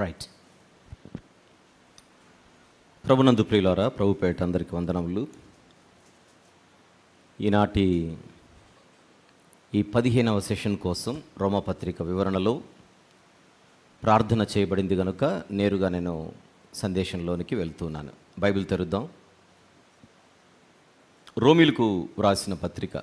Right. ప్రభునందు ప్రియులారా, ప్రభుపేట అందరికీ వందనములు. ఈనాటి ఈ 15వ సెషన్ కోసం రోమపత్రిక వివరణలో ప్రార్థన చేయబడింది కనుక నేరుగా నేను సందేశంలోనికి వెళ్తున్నాను. బైబిల్ తెరుద్దాం. రోమిలకు వ్రాసిన పత్రిక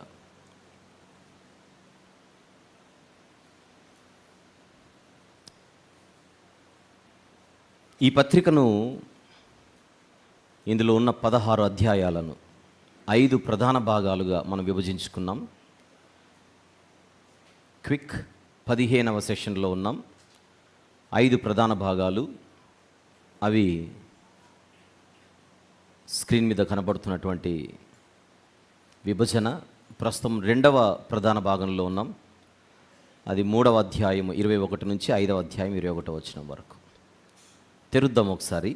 ఈ పత్రికను ఇందులో ఉన్న 16 అధ్యాయాలను 5 ప్రధాన భాగాలుగా మనం విభజించుకున్నాం. క్విక్ 15వ సెషన్లో ఉన్నాం. 5 ప్రధాన భాగాలు, అవి స్క్రీన్ మీద కనబడుతున్నటువంటి విభజన. ప్రస్తుతం 2వ ప్రధాన భాగంలో ఉన్నాం. అది 3వ అధ్యాయం 21 నుంచి 5వ అధ్యాయం 21 వచనం వరకు. తెరుద్దాం ఒకసారి.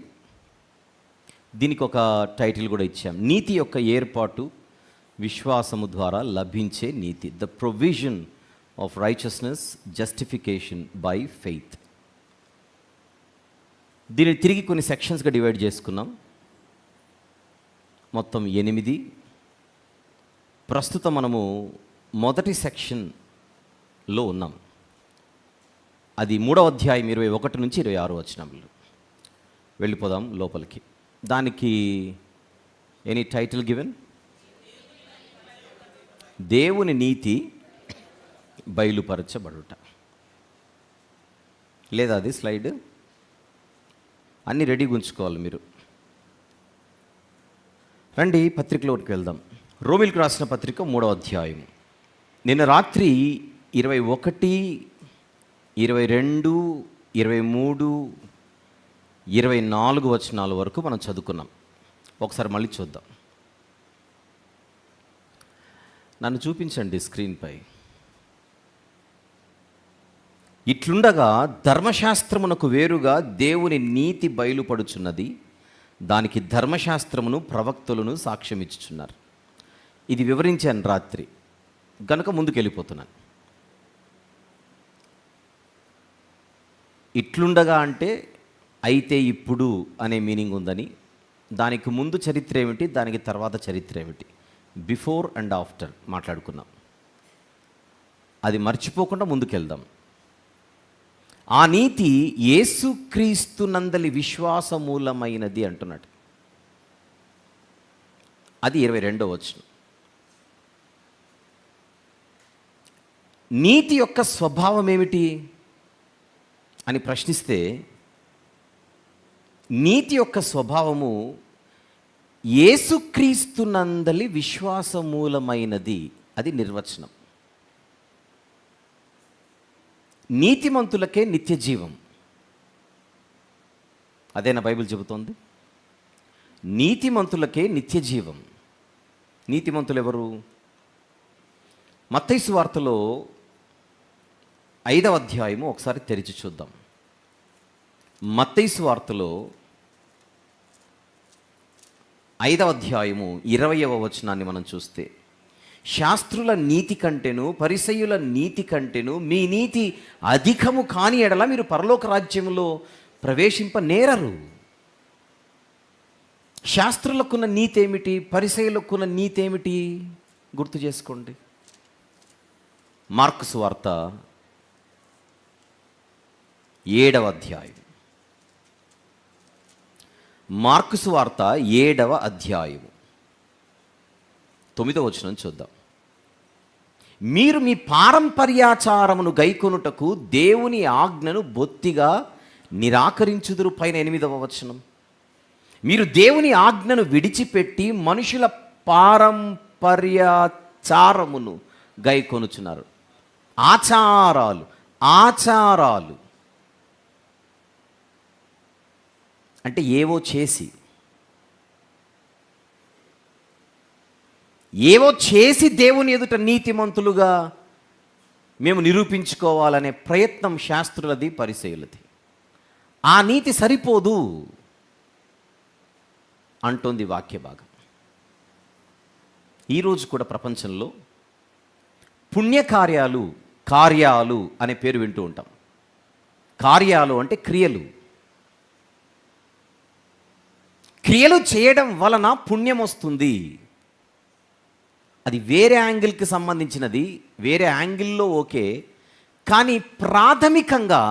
దీనికి ఒక టైటిల్ కూడా ఇచ్చాం, నీతి యొక్క ఏర్పాటు విశ్వాసము ద్వారా లభించే నీతి, the provision of righteousness justification by faith. దీన్ని తిరిగి కొన్ని సెక్షన్స్గా డివైడ్ చేసుకున్నాం. మొత్తం 8. ప్రస్తుతం మనము మొదటి సెక్షన్లో ఉన్నాం. అది 3వ అధ్యాయం 21 నుంచి 26 వచనములు. వెళ్ళిపోదాం లోపలికి. దానికి ఎనీ టైటిల్ గివెన్? దేవుని నీతి బయలుపరచబడుట. లేదా అది స్లైడ్? అన్నీ రెడీగా ఉంచుకోవాలి మీరు. రండి పత్రికలోకి వెళ్దాం. రోమిలకు రాసిన పత్రిక 3వ అధ్యాయం. నిన్న రాత్రి 21, 22, 23, 24 వచనాల వరకు మనం చదువుకున్నాం. ఒకసారి మళ్ళీ చూద్దాం. నన్ను చూపించండి స్క్రీన్పై. ఇట్లుండగా ధర్మశాస్త్రమునకు వేరుగా దేవుని నీతి బయలుపడుచున్నది, దానికి ధర్మశాస్త్రమును ప్రవక్తలను సాక్ష్యం ఇచ్చుచున్నారు. ఇది వివరించాను రాత్రి గనుక ముందుకు వెళ్ళిపోతున్నాను. ఇట్లుండగా అంటే అయితే ఇప్పుడు అనే మీనింగ్ ఉందని, దానికి ముందు చరిత్ర ఏమిటి, దానికి తర్వాత చరిత్ర ఏమిటి, బిఫోర్ అండ్ ఆఫ్టర్ మాట్లాడుకున్నాం. అది మర్చిపోకుండా ముందుకెళ్దాం. ఆ నీతి యేసుక్రీస్తునందలి విశ్వాసమూలమైనది అంటున్నాడు. అది 22వ వచనం. నీతి యొక్క స్వభావం ఏమిటి అని ప్రశ్నిస్తే, నీతి యొక్క స్వభావము యేసుక్రీస్తునందలి విశ్వాసమూలమైనది. అది నిర్వచనం. నీతిమంతులకే నిత్య జీవం. అదేనా బైబిల్ చెబుతోంది? నీతిమంతులకే నిత్య జీవం. నీతిమంతులు ఎవరు? మత్తయి సువార్తలో 5వ అధ్యాయము ఒకసారి తెరిచి చూద్దాం. మత్తయి సువార్తలో 5వ అధ్యాయము 20వ వచనాన్ని మనం చూస్తే, శాస్త్రుల నీతి కంటేను పరిసయ్యుల నీతి కంటేను మీ నీతి అధికము కాని ఎడల మీరు పరలోక రాజ్యంలో ప్రవేశింపనేరరు. శాస్త్రులకున్న నీతి ఏమిటి, పరిసయ్యులకున్న నీతి ఏమిటి గుర్తు చేసుకోండి. మార్కు సువార్త 7వ అధ్యాయం. మార్కు సువార్త 7వ అధ్యాయము 9వ వచనం చూద్దాం. మీరు మీ పారంపర్యాచారమును గైకొనుటకు దేవుని ఆజ్ఞను బొత్తిగా నిరాకరించుదురు. పైన 8వ వచనం. మీరు దేవుని ఆజ్ఞను విడిచిపెట్టి మనుషుల పారంపర్యాచారమును గైకొనుచున్నారు. ఆచారాలు అంటే ఏవో చేసి దేవుని ఎదుట నీతిమంతులుగా మేము నిరూపించుకోవాలనే ప్రయత్నం శాస్త్రులది, పరిసయ్యులది. ఆ నీతి సరిపోదు అంటోంది వాక్య భాగం. ఈరోజు కూడా ప్రపంచంలో పుణ్యకార్యాలు, కార్యాలు అనే పేరు వింటూ ఉంటాం. కార్యాలు అంటే క్రియలు, క్రియలు చేయడం వలన పుణ్యం వస్తుంది. అది వేరే యాంగిల్కి సంబంధించినది, వేరే యాంగిల్లో ఓకే. కానీ ప్రాథమికంగా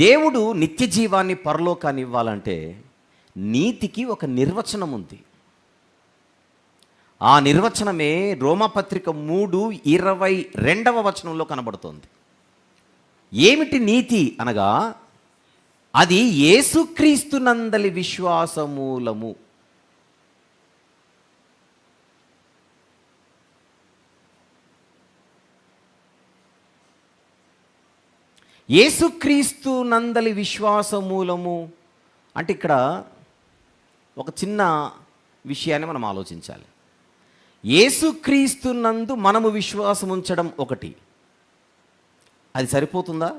దేవుడు నిత్య జీవాన్ని, పరలోకాన్ని ఇవ్వాలంటే నీతికి ఒక నిర్వచనం ఉంది. ఆ నిర్వచనమే రోమాపత్రిక 3:22 కనబడుతోంది. ఏమిటి నీతి అనగా, అది యేసుక్రీస్తు నందలి విశ్వాసమూలము. యేసుక్రీస్తు నందలి విశ్వాసమూలము అంటే ఇక్కడ ఒక చిన్న విషయాన్ని మనం ఆలోచించాలి. యేసుక్రీస్తు నందు మనము విశ్వాసం ఉంచడం ఒకటి, అది సరిపోతుందా?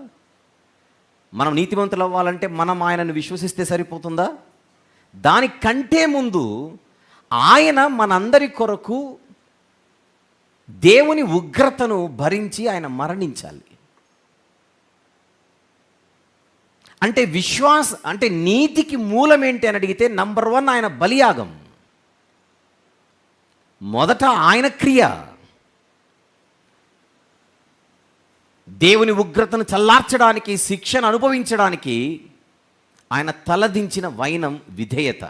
మనం నీతిమంతులు అవ్వాలంటే మనం ఆయనను విశ్వసిస్తే సరిపోతుందా? దానికంటే ముందు ఆయన మనందరి కొరకు దేవుని ఉగ్రతను భరించి ఆయన మరణించాలి. అంటే అంటే నీతికి మూలం ఏంటి అని అడిగితే నంబర్ 1 ఆయన బలియాగం. మొదట ఆయన క్రియ. దేవుని ఉగ్రతను చల్లార్చడానికి, శిక్షను అనుభవించడానికి ఆయన తలదించిన వైనం విధేయత.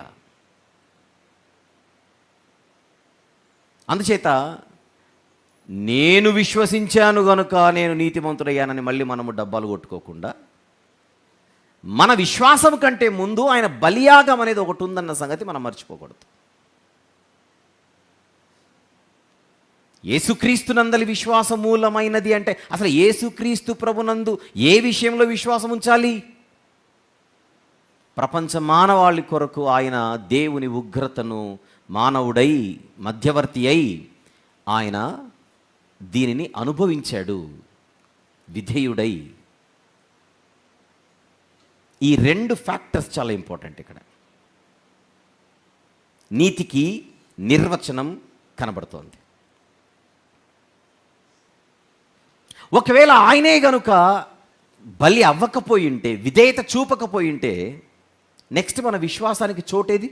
అందుచేత నేను విశ్వసించాను గనుక నేను నీతిమంతుడయ్యానని మళ్ళీ మనము డబ్బాలు కొట్టుకోకుండా, మన విశ్వాసం కంటే ముందు ఆయన బలియాగం అనేది ఒకటి ఉందన్న సంగతి మనం మర్చిపోకూడదు. యేసుక్రీస్తు నందలి విశ్వాసం మూలమైనది అంటే అసలు యేసుక్రీస్తు ప్రభునందు ఏ విషయంలో విశ్వాసం ఉంచాలి? ప్రపంచ మానవాళి కొరకు ఆయన దేవుని ఉగ్రతను మానవుడై, మధ్యవర్తి అయి ఆయన దీనిని అనుభవించాడు, విధేయుడై. ఈ 2 ఫ్యాక్టర్స్ చాలా ఇంపార్టెంట్. ఇక్కడ నీతికి నిర్వచనం కనబడుతోంది. ఒకవేళ ఆయనే గనుక బలి అవ్వకపోయి ఉంటే, విధేయత చూపకపోయి ఉంటే, నెక్స్ట్ మన విశ్వాసానికి చోటేది?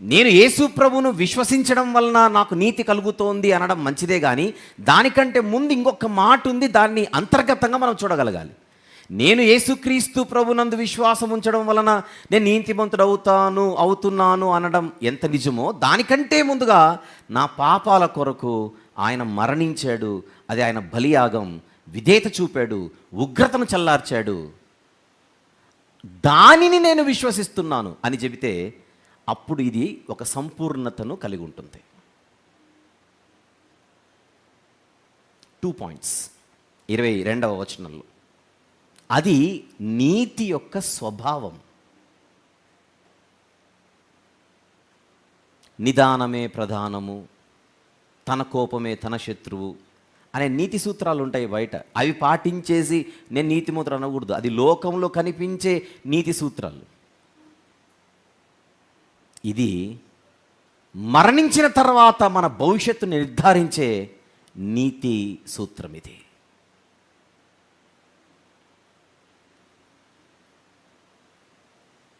నేను యేసు ప్రభువును విశ్వసించడం వలన నాకు నీతి కలుగుతోంది అనడం మంచిదే, కానీ దానికంటే ముందు ఇంకొక మాట ఉంది. దాన్ని అంతర్గతంగా మనం చూడగలగాలి. నేను యేసుక్రీస్తు ప్రభునందు విశ్వాసం ఉంచడం వలన నేను నీతిమంతుడు అవుతున్నాను అనడం ఎంత నిజమో, దానికంటే ముందుగా నా పాపాల కొరకు ఆయన మరణించాడు. అది ఆయన బలియాగం. విధేయత చూపాడు, ఉగ్రతను చల్లార్చాడు. దానిని నేను విశ్వసిస్తున్నాను అని చెబితే అప్పుడు ఇది ఒక సంపూర్ణతను కలిగి ఉంటుంది. 2 పాయింట్స్ 22వ వచనంలో అది నీతి యొక్క స్వభావం. నిదానమే ప్రధానము, తన కోపమే తన శత్రువు అనే నీతి సూత్రాలు ఉంటాయి బయట. అవి పాటించేసి నేను నీతిమంతుడు అనకూడదు. అది లోకంలో కనిపించే నీతి సూత్రాలు. ఇది మరణించిన తర్వాత మన భవిష్యత్తును నిర్ధారించే నీతి సూత్రం. ఇది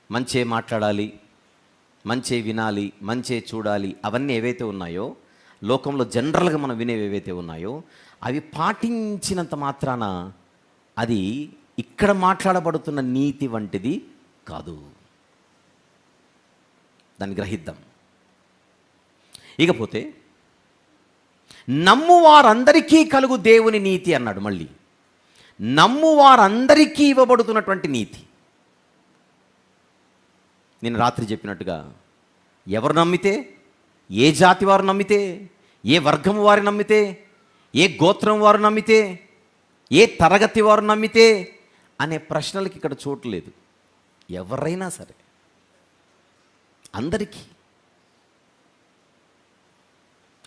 మంచే మాట్లాడాలి, మంచే వినాలి, మంచే చూడాలి, అవన్నీ ఏవైతే ఉన్నాయో లోకంలో జనరల్గా మనం వినేవి ఏవైతే ఉన్నాయో అవి పాటించినంత మాత్రాన అది ఇక్కడ మాట్లాడబడుతున్న నీతి వంటిది కాదు. దాన్ని గ్రహిద్దాం. ఇకపోతే నమ్మువారందరికీ కలుగు దేవుని నీతి అన్నాడు. మళ్ళీ నమ్మువారందరికీ ఇవ్వబడుతున్నటువంటి నీతి. నేను రాత్రి చెప్పినట్టుగా ఎవరు నమ్మితే, ఏ జాతి వారు నమ్మితే, ఏ వర్గం వారు నమ్మితే, ఏ గోత్రం వారు నమ్మితే, ఏ తరగతి వారు నమ్మితే అనే ప్రశ్నలకి ఇక్కడ చోటు లేదు. ఎవరైనా సరే,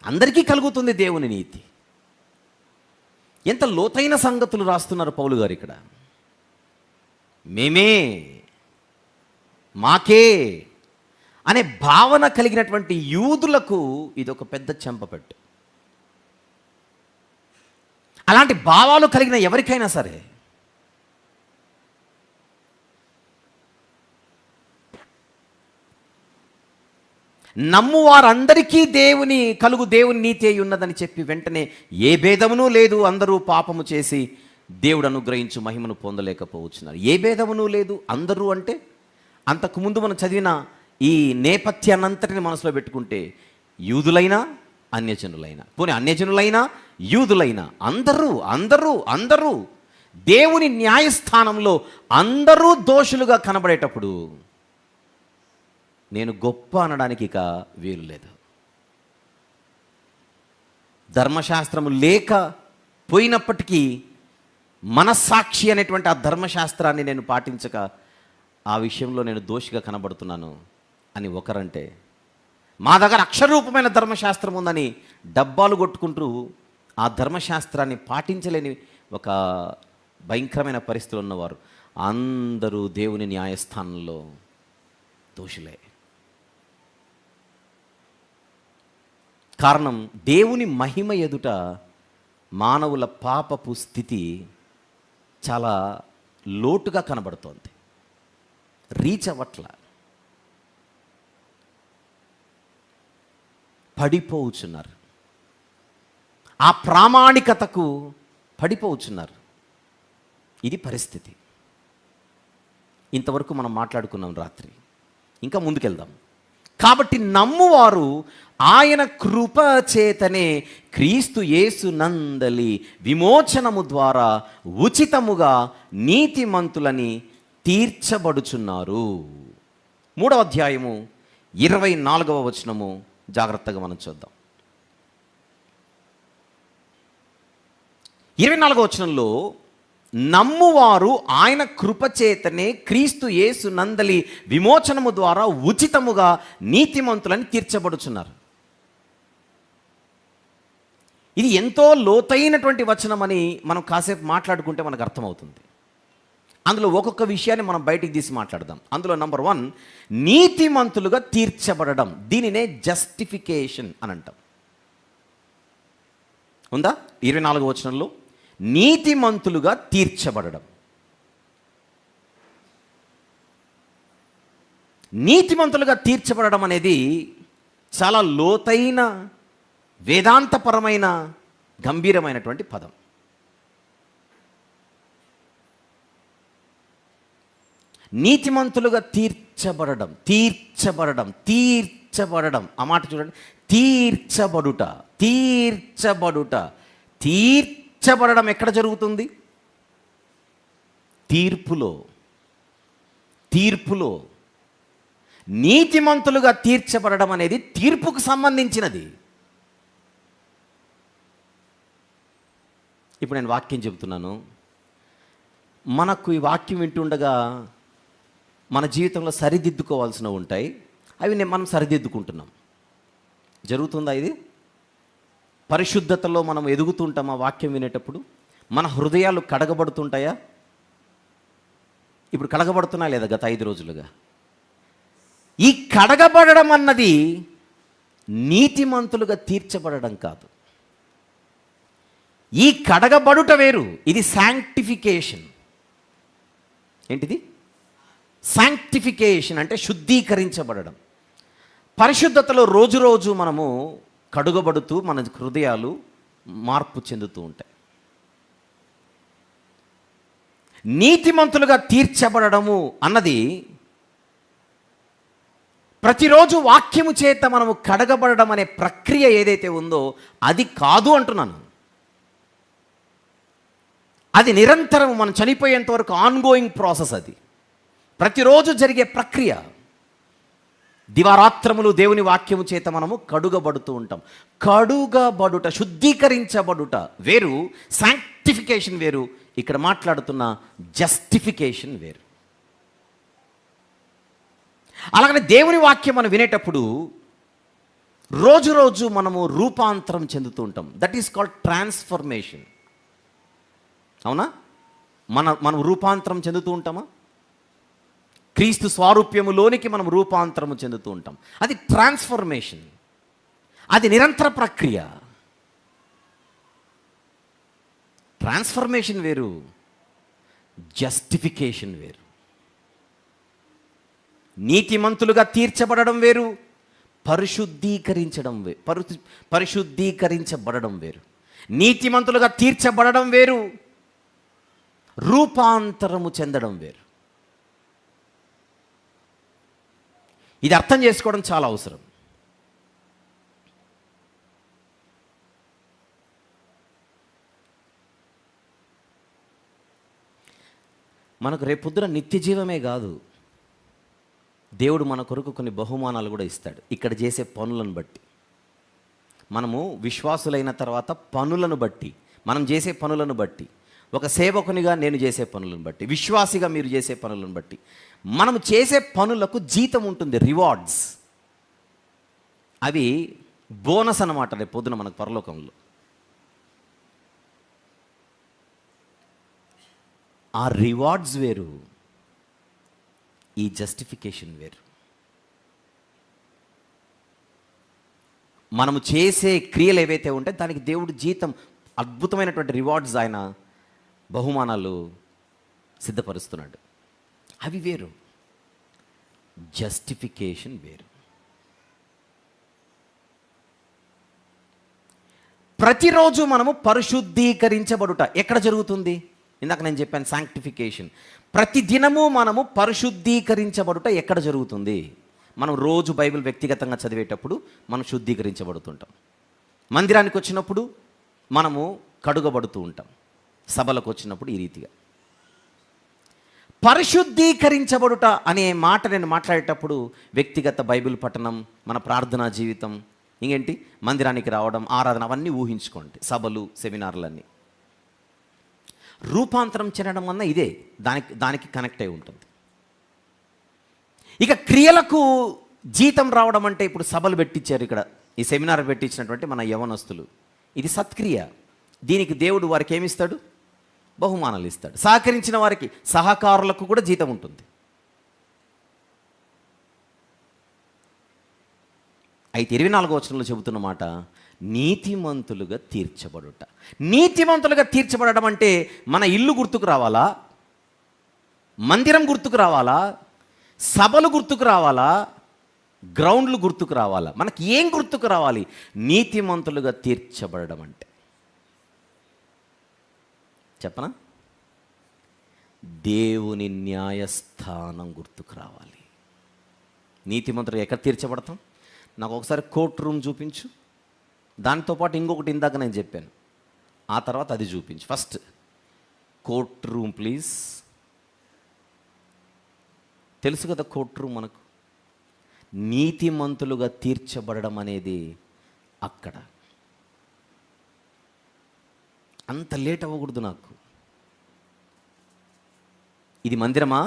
అందరికీ కలుగుతుంది దేవుని నీతి. ఎంత లోతైన సంగతులు రాస్తున్నారు పౌలు గారు ఇక్కడ. మేమే, మాకే అనే భావన కలిగినటువంటి యూదులకు ఇది ఒక పెద్ద చెంపపెట్టు. అలాంటి భావాలు కలిగిన ఎవరికైనా సరే నమ్మువారందరికీ దేవుని నీతి అయి ఉన్నదని చెప్పి వెంటనే ఏ భేదమునూ లేదు, అందరూ పాపము చేసి దేవుడు అనుగ్రహించు మహిమను పొందలేకపోవచ్చున్నారు. ఏ భేదమునూ లేదు అందరూ అంటే, అంతకుముందు మనం చదివిన ఈ నేపథ్యాన్నంతటిని మనసులో పెట్టుకుంటే యూదులైనా అన్యజనులైనా, పోనీ అన్యజనులైనా యూదులైనా అందరూ అందరూ అందరూ దేవుని న్యాయస్థానంలో అందరూ దోషులుగా కనబడేటప్పుడు నేను గొప్ప అనడానికి ఇక వీలు లేదు. ధర్మశాస్త్రము లేక పోయినప్పటికీ మనస్సాక్షి అనేటువంటి ఆ ధర్మశాస్త్రాన్ని నేను పాటించక ఆ విషయంలో నేను దోషిగా కనబడుతున్నాను అని ఒకరంటే, మా దగ్గర అక్షరరూపమైన ధర్మశాస్త్రం ఉందని డబ్బాలు కొట్టుకుంటూ ఆ ధర్మశాస్త్రాన్ని పాటించలేని ఒక భయంకరమైన పరిస్థితులు ఉన్నవారు అందరూ దేవుని న్యాయస్థానంలో దోషులే. కారణం, దేవుని మహిమ ఎదుట మానవుల పాపపు స్థితి చాలా లోటుగా కనబడుతోంది, రీచ్ అవ్వట్ల, పడిపోవచ్చున్నారు, ఆ ప్రామాణికతకు పడిపోవచ్చున్నారు. ఇది పరిస్థితి. ఇంతవరకు మనం మాట్లాడుకున్నాం రాత్రి, ఇంకా ముందుకెళ్దాం. కాబట్టి నమ్మువారు ఆయన కృప చేతనే క్రీస్తు యేసు నందలి విమోచనము ద్వారా ఉచితముగా నీతిమంతులని తీర్చబడుచున్నారు. 3వ అధ్యాయము 24వ వచనము జాగ్రత్తగా మనం చూద్దాం. 24వ వచనంలో నమ్మువారు ఆయన కృపచేతనే క్రీస్తు యేసు నందలి విమోచనము ద్వారా ఉచితముగా నీతిమంతులని తీర్చబడుచున్నారు. ఇది ఎంతో లోతైనటువంటి వచనం అని మనం కాసేపు మాట్లాడుకుంటే మనకు అర్థమవుతుంది. అందులో ఒక్కొక్క విషయాన్ని మనం బయటికి తీసి మాట్లాడదాం. అందులో నంబర్ 1, నీతిమంతులుగా తీర్చబడడం. దీనినే జస్టిఫికేషన్ అని అంటాం. ఉందా? 24వ వచనంలో నీతిమంతులుగా తీర్చబడడం. నీతిమంతులుగా తీర్చబడడం అనేది చాలా లోతైన వేదాంతపరమైన గంభీరమైనటువంటి పదం. నీతిమంతులుగా తీర్చబడడం, తీర్చబడడం, తీర్చబడడం. ఆ మాట చూడండి, తీర్చబడుట, తీర్చబడుట. తీర్చబడడం ఎక్కడ జరుగుతుంది? తీర్పులో. తీర్పులో నీతిమంతులుగా తీర్చబడడం అనేది తీర్పుకు సంబంధించినది. ఇప్పుడు నేను వాక్యం చెబుతున్నాను, మనకు ఈ వాక్యం వింటుండగా మన జీవితంలో సరిదిద్దుకోవాల్సినవి ఉంటాయి. అవి మనం సరిదిద్దుకుంటున్నాం. జరుగుతుందా ఇది? పరిశుద్ధతలో మనం ఎదుగుతుంటామా? వాక్యం వినేటప్పుడు మన హృదయాలు కడగబడుతుంటాయా? ఇప్పుడు కడగబడుతున్నాయా లేదా? గత 5 రోజులుగా ఈ కడగబడడం అన్నది నీతిమంతులుగా తీర్చబడడం కాదు. ఈ కడగబడుట వేరు, ఇది శాంక్టిఫికేషన్. ఏంటిది? శాంక్టిఫికేషన్ అంటే శుద్ధీకరించబడడం. పరిశుద్ధతలో రోజు రోజు మనము కడుగబడుతూ మన హృదయాలు మార్పు చెందుతూ ఉంటాయి. నీతిమంతులుగా తీర్చబడము అన్నది ప్రతిరోజు వాక్యము చేత మనము కడగబడడం అనే ప్రక్రియ ఏదైతే ఉందో అది కాదు అంటున్నాను. అది నిరంతరం మనం చనిపోయేంత వరకు ఆన్గోయింగ్ ప్రాసెస్. అది ప్రతిరోజు జరిగే ప్రక్రియ. దివారాత్రములు దేవుని వాక్యము చేత మనము కడుగబడుతూ ఉంటాం. కడుగబడుట, శుద్ధీకరించబడుట వేరు, శాంక్టిఫికేషన్ వేరు. ఇక్కడ మాట్లాడుతున్న జస్టిఫికేషన్ వేరు. అలాగనే దేవుని వాక్యం మనం వినేటప్పుడు రోజు రోజు మనము రూపాంతరం చెందుతూ ఉంటాం. That is called transformation. అవునా? మనం రూపాంతరం చెందుతూ ఉంటామా? క్రీస్తు స్వారూప్యములోనికి మనం రూపాంతరము చెందుతూ ఉంటాం. అది ట్రాన్స్ఫర్మేషన్. అది నిరంతర ప్రక్రియ. ట్రాన్స్ఫర్మేషన్ వేరు, జస్టిఫికేషన్ వేరు. నీతిమంతులుగా తీర్చబడడం వేరు, పరిశుద్ధీకరించడం పరిశుద్ధీకరించబడడం వేరు. నీతిమంతులుగా తీర్చబడడం వేరు, రూపాంతరము చెందడం వేరు. ఇది అర్థం చేసుకోవడం చాలా అవసరం. మనకు రేపొద్దున నిత్య జీవమే కాదు, దేవుడు మన కొరకు కొన్ని బహుమానాలు కూడా ఇస్తాడు. ఇక్కడ చేసే పనులను బట్టి, మనము విశ్వాసులైన తర్వాత పనులను బట్టి, మనం చేసే పనులను బట్టి, ఒక సేవకునిగా నేను చేసే పనులను బట్టి, విశ్వాసిగా మీరు చేసే పనులను బట్టి, మనం చేసే పనులకు జీతం ఉంటుంది, రివార్డ్స్. అవి బోనస్ అన్నమాట రేపు పొద్దున మనకు పరలోకంలో. ఆ రివార్డ్స్ వేరు, ఈ జస్టిఫికేషన్ వేరు. మనము చేసే క్రియలు ఏవైతే ఉంటే దానికి దేవుడు జీతం, అద్భుతమైనటువంటి రివార్డ్స్, ఆయన బహుమానాలు సిద్ధపరుస్తున్నాడు. అవి వేరు, జస్టిఫికేషన్ వేరు. ప్రతిరోజు మనము పరిశుద్ధీకరించబడుట ఎక్కడ జరుగుతుంది? ఇందాక నేను చెప్పాను శాంక్టిఫికేషన్. ప్రతి దినము మనము పరిశుద్ధీకరించబడుట ఎక్కడ జరుగుతుంది? మనం రోజు బైబిల్ వ్యక్తిగతంగా చదివేటప్పుడు మనం శుద్ధీకరించబడుతుంటాం. మందిరానికి వచ్చినప్పుడు మనము కడుగబడుతూ ఉంటాం. సభలకు వచ్చినప్పుడు ఈ రీతిగా పరిశుద్ధీకరించబడుట అనే మాట నేను మాట్లాడేటప్పుడు వ్యక్తిగత బైబిల్ పఠనం, మన ప్రార్థనా జీవితం, ఇంకేంటి మందిరానికి రావడం, ఆరాధన, అవన్నీ ఊహించుకోండి. సభలు, సెమినార్లన్నీ. రూపాంతరం చెందడం వల్ల ఇదే దానికి కనెక్ట్ అయి ఉంటుంది. ఇక క్రియలకు జీతం రావడం అంటే, ఇప్పుడు సభలు పెట్టించారు, ఇక్కడ ఈ సెమినార్ పెట్టించినటువంటి మన యవనస్తులు, ఇది సత్క్రియ. దీనికి దేవుడు వారికి ఏమిస్తాడు? బహుమానాలు ఇస్తాడు. సహకరించిన వారికి, సహకారులకు కూడా జీతం ఉంటుంది. అయితే 24వ వచనంలో చెబుతున్న మాట, నీతిమంతులుగా తీర్చబడుట. నీతిమంతులుగా తీర్చబడడం అంటే మన ఇల్లు గుర్తుకు రావాలా? మందిరం గుర్తుకు రావాలా? సభలు గుర్తుకు రావాలా? గ్రౌండ్లు గుర్తుకు రావాలా? మనకి ఏం గుర్తుకు రావాలి? నీతిమంతులుగా తీర్చబడడం అంటే చెప్పనా? దేవుని న్యాయస్థానం గుర్తుకు రావాలి. నీతిమంతులు ఎక్కడ తీర్చబడతాం? నాకు ఒకసారి కోర్ట్ రూమ్ చూపించు, దాంతోపాటు ఇంకొకటి ఇందాక నేను చెప్పాను, ఆ తర్వాత అది చూపించు. First court room please. తెలుసు కదా కోర్ట్ రూమ్ మనకు. నీతిమంతులుగా తీర్చబడడం అనేది అక్కడ. అంత లేట్ అవ్వకూడదు నాకు. ఇది మందిరమా?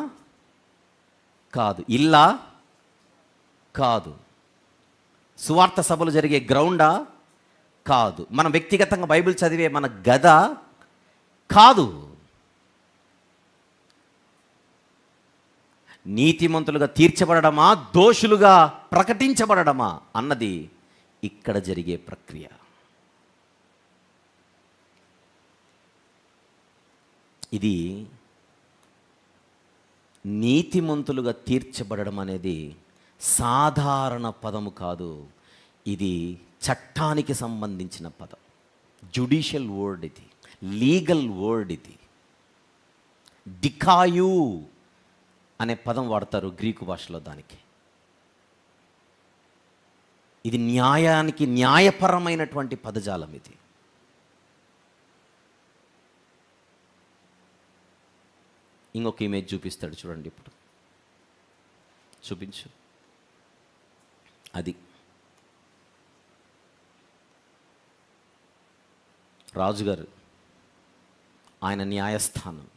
కాదు. ఇల్లా? కాదు. సువార్త సభలు జరిగే గ్రౌండా? కాదు. మనం వ్యక్తిగతంగా బైబిల్ చదివే మన గద? కాదు. నీతిమంతులుగా తీర్చబడమా, దోషులుగా ప్రకటించబడమా అన్నది ఇక్కడ జరిగే ప్రక్రియ. ఇది నీతిమంతులుగా తీర్చబడడం అనేది సాధారణ పదము కాదు, ఇది చట్టానికి సంబంధించిన పదం. జ్యుడిషియల్ వర్డ్ ఇది, లీగల్ వర్డ్ ఇది. డికాయు అనే పదం వాడతారు గ్రీకు భాషలో దానికి. ఇది న్యాయానికి, న్యాయపరమైనటువంటి పదజాలం ఇది. ఇంకొక ఇమేజ్ చూపిస్తాడు చూడండి, ఇప్పుడు చూపించు. అది రాజుగారు, ఆయన న్యాయస్థానం.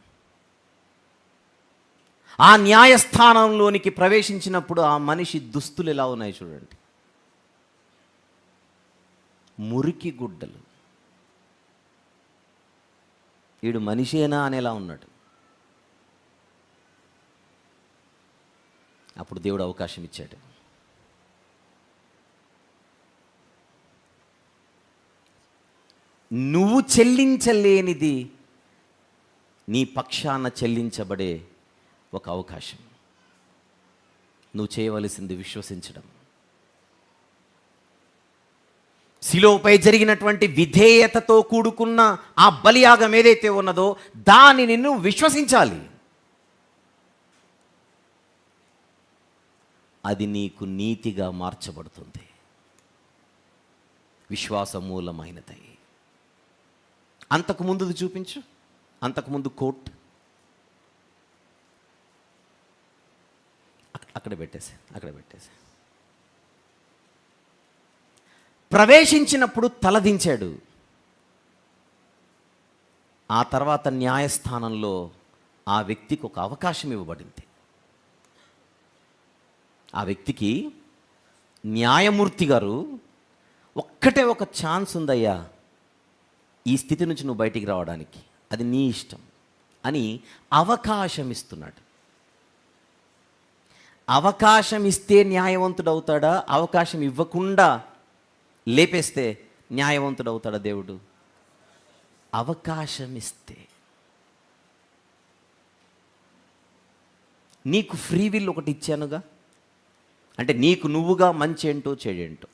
ఆ న్యాయస్థానంలోనికి ప్రవేశించినప్పుడు ఆ మనిషి దుస్తులు ఎలా ఉన్నాయి చూడండి. మురికి గుడ్డలు. వీడు మనిషేనా అనేలా ఉన్నాడు. అప్పుడు దేవుడు అవకాశం ఇచ్చాడు. నువ్వు చెల్లించలేనిది నీ పక్షాన చెల్లించబడే ఒక అవకాశం. నువ్వు చేయవలసింది విశ్వసించడం. శిలువపై జరిగినటువంటి విధేయతతో కూడుకున్న ఆ బలియాగం ఏదైతే ఉన్నదో దానిని నువ్వు విశ్వసించాలి. అది నీకు నీతిగా మార్చబడుతుంది. విశ్వాసమూలమైనదై. అంతకుముందుది చూపించు. అంతకుముందు కోట్ అక్కడ పెట్టేసి ప్రవేశించినప్పుడు తలదించాడు. ఆ తర్వాత న్యాయస్థానంలో ఆ వ్యక్తికి ఒక అవకాశం ఇవ్వబడింది. ఆ వ్యక్తికి న్యాయమూర్తి గారు ఒక్కటే ఒక ఛాన్స్ ఉందయ్యా, ఈ స్థితి నుంచి నువ్వు బయటికి రావడానికి, అది నీ ఇష్టం అని అవకాశం ఇస్తున్నాడు. అవకాశం ఇస్తే న్యాయవంతుడు అవుతాడా? అవకాశం ఇవ్వకుండా లేపేస్తే న్యాయవంతుడు అవుతాడా దేవుడు? అవకాశం ఇస్తే. నీకు ఫ్రీ విల్ ఒకటి ఇచ్చానుగా, అంటే నీకు నువ్వుగా మంచి ఏంటో చెడేంటో,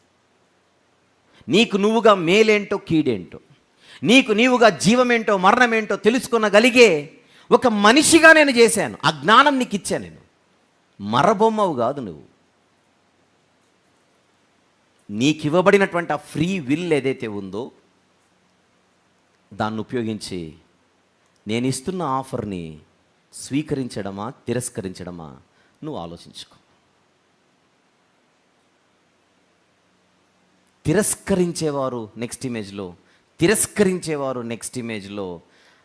నీకు నువ్వుగా మేలేంటో కీడేంటో, నీకు నీవుగా జీవమేంటో మరణమేంటో తెలుసుకొనగలిగే ఒక మనిషిగా నేను చేశాను. ఆ జ్ఞానం నీకు ఇచ్చాను నేను. మరబొమ్మవు కాదు నువ్వు. నీకు ఇవ్వబడినటువంటి ఆ ఫ్రీ విల్ ఏదైతే ఉందో దాన్ని ఉపయోగించి నేను ఇస్తున్న ఆఫర్ని స్వీకరించడమా తిరస్కరించడమా నువ్వు ఆలోచించుకో. తిరస్కరించేవారు నెక్స్ట్ ఇమేజ్లో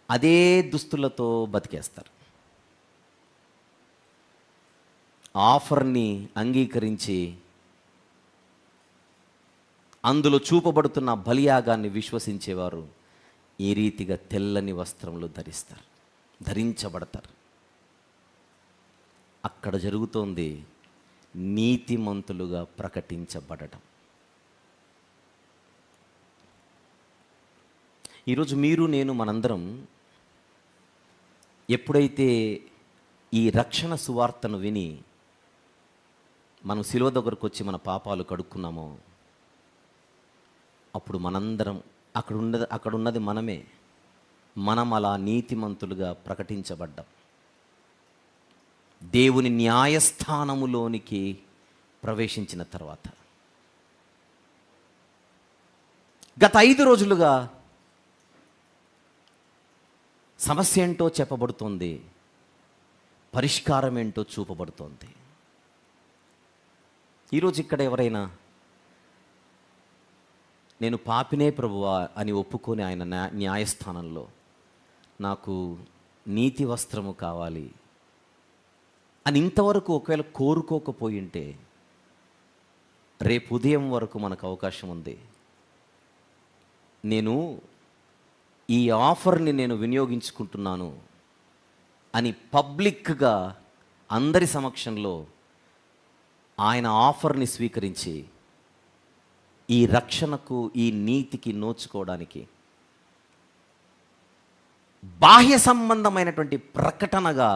అదే దుస్తులతో బతికేస్తారు. ఆఫర్ని అంగీకరించి అందులో చూపబడుతున్న బలియాగాన్ని విశ్వసించేవారు ఈ రీతిగా తెల్లని వస్త్రములు ధరించబడతారు. అక్కడ జరుగుతోంది నీతిమంతులుగా ప్రకటించబడటం. ఈరోజు మీరు నేను మనందరం ఎప్పుడైతే ఈ రక్షణ సువార్తను విని మనం శిలువ దగ్గరకు వచ్చి మన పాపాలు కడుక్కున్నామో అప్పుడు మనందరం అక్కడున్నది మనమే. మనం అలా నీతిమంతులుగా ప్రకటించబడ్డాం. దేవుని న్యాయస్థానములోనికి ప్రవేశించిన తర్వాత గత 5 రోజులుగా సమస్య ఏంటో చెప్పబడుతోంది, పరిష్కారం ఏంటో చూపబడుతోంది. ఈరోజు ఇక్కడ ఎవరైనా నేను పాపినే ప్రభువా అని ఒప్పుకొని ఆయన న్యాయస్థానంలో నాకు నీతి వస్త్రము కావాలి అని ఇంతవరకు ఒకవేళ కోరుకోకపోయి ఉంటే రేపు ఉదయం వరకు మనకు అవకాశం ఉంది. నేను ఈ ఆఫర్ని నేను వినియోగించుకుంటున్నాను అని పబ్లిక్గా అందరి సమక్షంలో ఆయన ఆఫర్ని స్వీకరించి ఈ రక్షణకు ఈ నీతికి నోచుకోవడానికి బాహ్య సంబంధమైనటువంటి ప్రకటనగా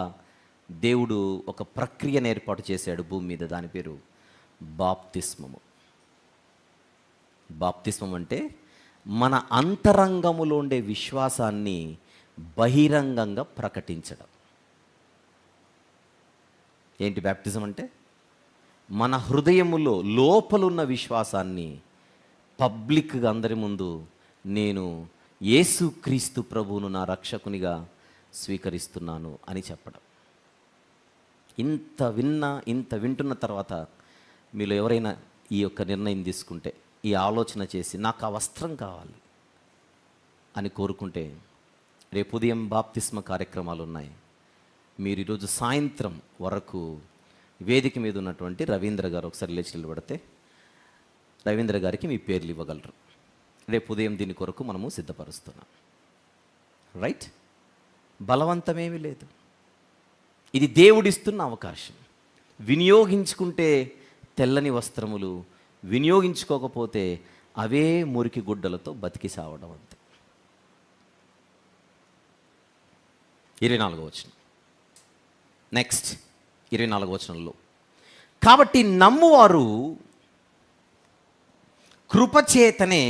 దేవుడు ఒక ప్రక్రియను ఏర్పాటు చేశాడు భూమి మీద. దాని పేరు బాప్తిస్మము. బాప్తిస్మం అంటే మన అంతరంగములో ఉండే విశ్వాసాన్ని బహిరంగంగా ప్రకటించడం. ఏంటి బాప్తిజం అంటే? మన హృదయములో లోపలున్న విశ్వాసాన్ని పబ్లిక్గా అందరి ముందు నేను యేసుక్రీస్తు ప్రభువును నా రక్షకునిగా స్వీకరిస్తున్నాను అని చెప్పడం. ఇంత వింటున్న తర్వాత మీలో ఎవరైనా ఈ యొక్క నిర్ణయం తీసుకుంటే, ఈ ఆలోచన చేసి నాకు ఆ వస్త్రం కావాలి అని కోరుకుంటే, రేపు ఉదయం బాప్తిస్మ కార్యక్రమాలు ఉన్నాయి. మీరు ఈరోజు సాయంత్రం వరకు వేదిక మీద ఉన్నటువంటి రవీంద్ర గారు ఒకసారి లేచి నిలబడితే రవీంద్ర గారికి మీ పేర్లు ఇవ్వగలరు. రేపు ఉదయం దీని కొరకు మనము సిద్ధపరుస్తున్నాం. రైట్? బలవంతమేమీ లేదు. ఇది దేవుడిస్తున్న అవకాశం. వినియోగించుకుంటే తెల్లని వస్త్రములు, వినియోగించుకోకపోతే అవే మురికి గుడ్డలతో బతికి సావడం అంతే. 24వ వచనం. నెక్స్ట్ 24వ వచనంలో, కాబట్టి నమ్మువారు కృపచేతనే,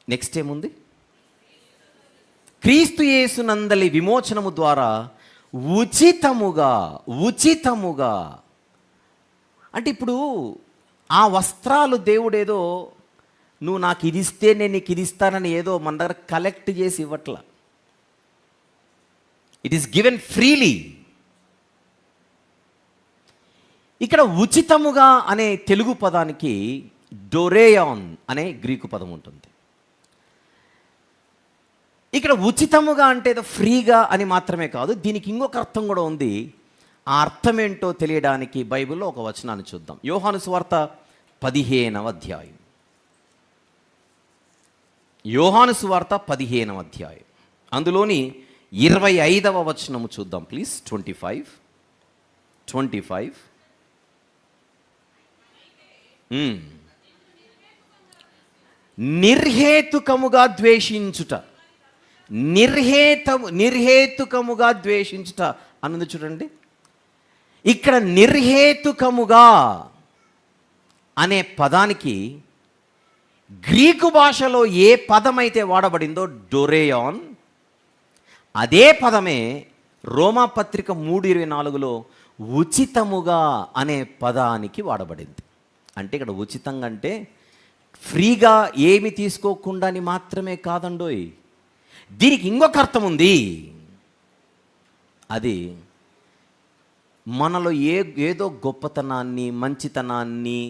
నెక్స్ట్ ఏముంది, క్రీస్తు యేసునందలి విమోచనము ద్వారా ఉచితముగా అంటే ఇప్పుడు ఆ వస్త్రాలు దేవుడేదో నువ్వు నాకు ఇది ఇస్తే నేను నీకు ఇది ఇస్తానని ఏదో మన దగ్గర కలెక్ట్ చేసి ఇవ్వట్లా. It is given freely. ఇక్కడ ఉచితముగా అనే తెలుగు పదానికి డొరేయాన్ అనే గ్రీకు పదం ఉంటుంది. ఇక్కడ ఉచితముగా అంటే ఏదో ఫ్రీగా అని మాత్రమే కాదు, దీనికి ఇంకొక అర్థం కూడా ఉంది. ఆ అర్థం ఏంటో తెలియడానికి బైబిల్లో ఒక వచనాన్ని చూద్దాం. యోహాను సువార్త 15వ అధ్యాయం. యోహాను సువార్త 15వ అధ్యాయం అందులోని 25వ వచనము చూద్దాం ప్లీజ్. 25 నిర్హేతుకముగా ద్వేషించుట, నిర్హేతుకముగా ద్వేషించుట అన్నది చూడండి. ఇక్కడ నిర్హేతుకముగా అనే పదానికి గ్రీకు భాషలో ఏ పదమైతే వాడబడిందో డొరేయాన్, అదే పదమే రోమాపత్రిక 3:24లో ఉచితముగా అనే పదానికి వాడబడింది. అంటే ఇక్కడ ఉచితంగా అంటే ఫ్రీగా ఏమి తీసుకోకుండా అని మాత్రమే కాదండోయ్, దీనికి ఇంకొక అర్థం ఉంది. అది మనలో ఏదో గొప్పతనాన్ని, మంచితనాన్ని,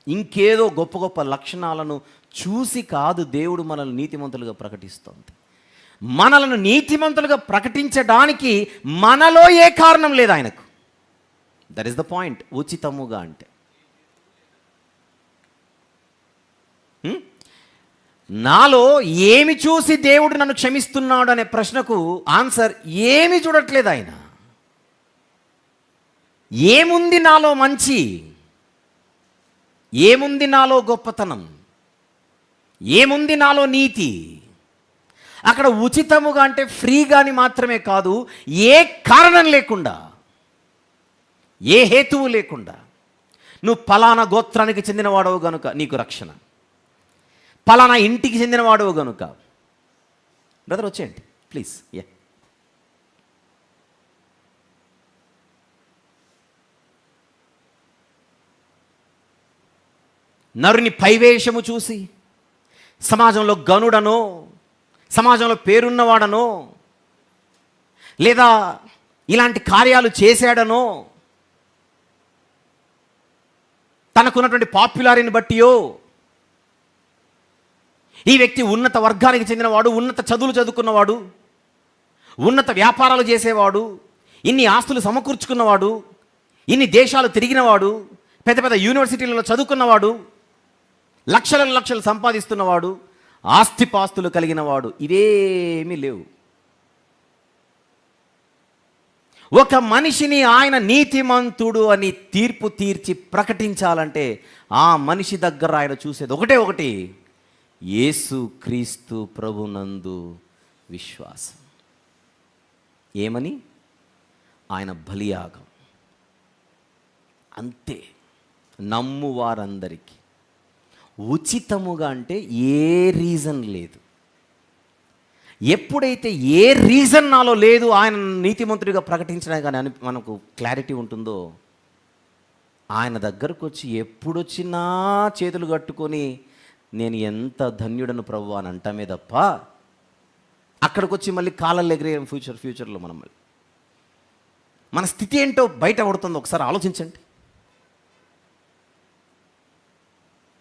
ఇంకేదో గొప్ప గొప్ప లక్షణాలను చూసి కాదు దేవుడు మనల్ని నీతిమంతులుగా ప్రకటిస్తుంది. మనలను నీతిమంతులుగా ప్రకటించడానికి మనలో ఏ కారణం లేదు ఆయనకు. That is the point. ఉచితముగా అంటే నాలో ఏమి చూసి దేవుడు నన్ను క్షమిస్తున్నాడు అనే ప్రశ్నకు ఆన్సర్ ఏమి చూడట్లేదు ఆయన. ఏముంది నాలో మంచి, ఏముంది నాలో గొప్పతనం, ఏముంది నాలో నీతి. అక్కడ ఉచితముగా అంటే ఫ్రీగా అని మాత్రమే కాదు, ఏ కారణం లేకుండా, ఏ హేతువు లేకుండా, నువ్వు పలానా గోత్రానికి చెందినవాడవు గనుక నీకు రక్షణ, పలానా ఇంటికి చెందినవాడవు గనుక. బ్రదర్ వచ్చేయండి ప్లీజ్. నరుని పైవేషము చూసి సమాజంలో గనుడనో, సమాజంలో పేరున్నవాడనో, లేదా ఇలాంటి కార్యాలు చేశాడనో, తనకున్నటువంటి పాపులారిటీని బట్టియో ఈ వ్యక్తి ఉన్నత వర్గానికి చెందినవాడు, ఉన్నత చదువులు చదువుకున్నవాడు, ఉన్నత వ్యాపారాలు చేసేవాడు, ఇన్ని ఆస్తులు సమకూర్చుకున్నవాడు, ఇన్ని దేశాలు తిరిగినవాడు, పెద్ద పెద్ద యూనివర్సిటీలలో చదువుకున్నవాడు, లక్షలు సంపాదిస్తున్నవాడు, ఆస్తిపాస్తులు కలిగినవాడు, ఇవేమీ లేవు. ఒక మనిషిని ఆయన నీతిమంతుడు అని తీర్పు తీర్చి ప్రకటించాలంటే ఆ మనిషి దగ్గర ఆయన చూసేది ఒకటి, యేసు క్రీస్తు ప్రభునందు విశ్వాసం. ఏమని? ఆయన బలియాగం. అంతే. నమ్మువారందరికీ ఉచితముగా అంటే ఏ రీజన్ లేదు. ఎప్పుడైతే ఏ రీజన్ నాలో లేదు ఆయన నీతిమంతుడిగా ప్రకటించడానికి కానీ మనకు క్లారిటీ ఉంటుందో, ఆయన దగ్గరకు వచ్చి ఎప్పుడొచ్చినా చేతులు కట్టుకొని నేను ఎంత ధన్యుడను ప్రభు అని అంటామే తప్ప అక్కడికి వచ్చి మళ్ళీ కాలాలు ఎగిరే ఫ్యూచర్లో మనం మళ్ళీ మన స్థితి ఏంటో బయట పడుతుందో ఒకసారి ఆలోచించండి.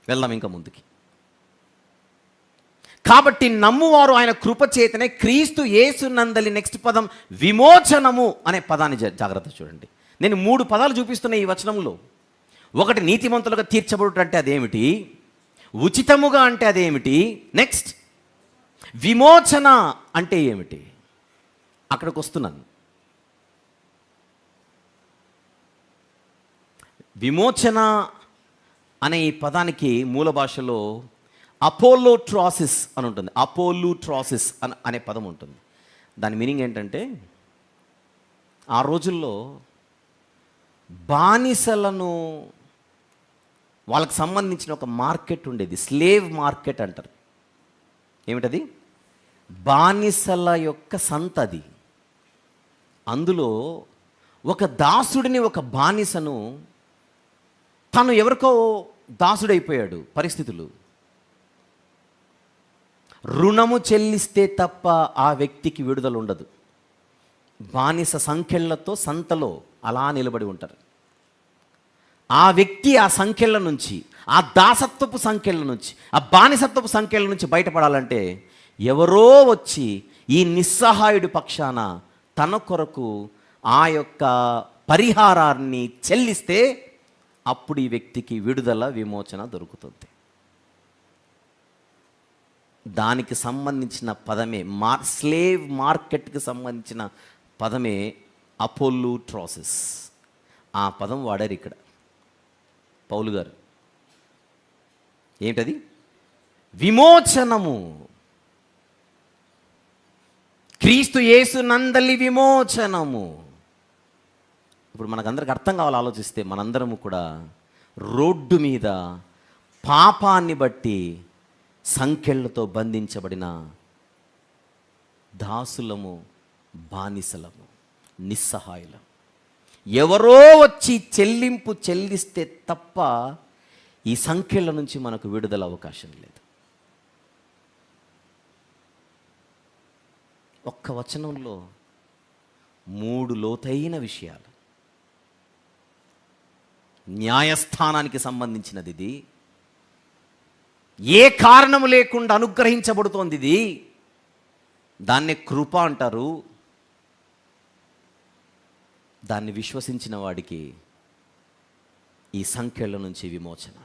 వెళ్దాం ఇంకా ముందుకి. కాబట్టి నమ్మువారు ఆయన కృపచేతనే క్రీస్తు యేసునందలి, నెక్స్ట్ పదం విమోచనము అనే పదాన్ని జాగ్రత్త చూడండి. నేను 3 పదాలు చూపిస్తున్నా ఈ వచనంలో. ఒకటి నీతిమంతులుగా తీర్చబడుట అంటే అదేమిటి, ఉచితముగా అంటే అదేమిటి, నెక్స్ట్ విమోచన అంటే ఏమిటి. అక్కడికి వస్తున్నాను. విమోచన అనే ఈ పదానికి మూల భాషలో అపోలోట్రాసిస్ అని ఉంటుంది. అపోలోట్రాసిస్ అనే పదం ఉంటుంది. దాని మీనింగ్ ఏంటంటే ఆ రోజుల్లో బానిసలను వాళ్ళకి సంబంధించిన ఒక మార్కెట్ ఉండేది, స్లేవ్ మార్కెట్ అంటారు. ఏమిటది? బానిసల యొక్క సంతది. అందులో ఒక దాసుడిని, ఒక బానిసను, తను ఎవరికో దాసుడైపోయాడు, పరిస్థితులు, రుణము చెల్లిస్తే తప్ప ఆ వ్యక్తికి విడుదల ఉండదు. బానిస సంఖ్యలతో సంతలో అలా నిలబడి ఉంటారు. ఆ వ్యక్తి ఆ సంఖ్యల నుంచి, ఆ దాసత్వపు సంఖ్యల నుంచి, ఆ బానిసత్వపు సంఖ్యల నుంచి బయటపడాలంటే ఎవరో వచ్చి ఈ నిస్సహాయుడి పక్షాన తన కొరకు ఆ యొక్క పరిహారాన్ని చెల్లిస్తే అప్పుడు ఈ వ్యక్తికి విడుదల, విమోచన దొరుకుతుంది. దానికి సంబంధించిన పదమే స్లేవ్ మార్కెట్కి సంబంధించిన పదమే అపోల్యూట్రోసిస్. ఆ పదం వాడారు ఇక్కడ పౌలు గారు. ఏంటది? విమోచనము. క్రీస్తు యేసు నందలి విమోచనము. ఇప్పుడు మనకందరికి అర్థం కావాలి. ఆలోచిస్తే మనందరము కూడా రోడ్డు మీద పాపాన్ని బట్టి సంకెళ్ళతో బంధించబడిన దాసులము, బానిసలము, నిస్సహాయులము. ఎవరో వచ్చి చెల్లిస్తే తప్ప ఈ సంఖ్యల నుంచి మనకు విడుదల అవకాశం లేదు. ఒక్క వచనంలో 3 లోతైన విషయాలు. న్యాయస్థానానికి సంబంధించినది ఇది. ఏ కారణము లేకుండా అనుగ్రహించబడుతోంది ఇది. దాన్ని కృప అంటారు. దాన్ని విశ్వసించిన వాడికి ఈ సంఖ్యల నుంచి విమోచన.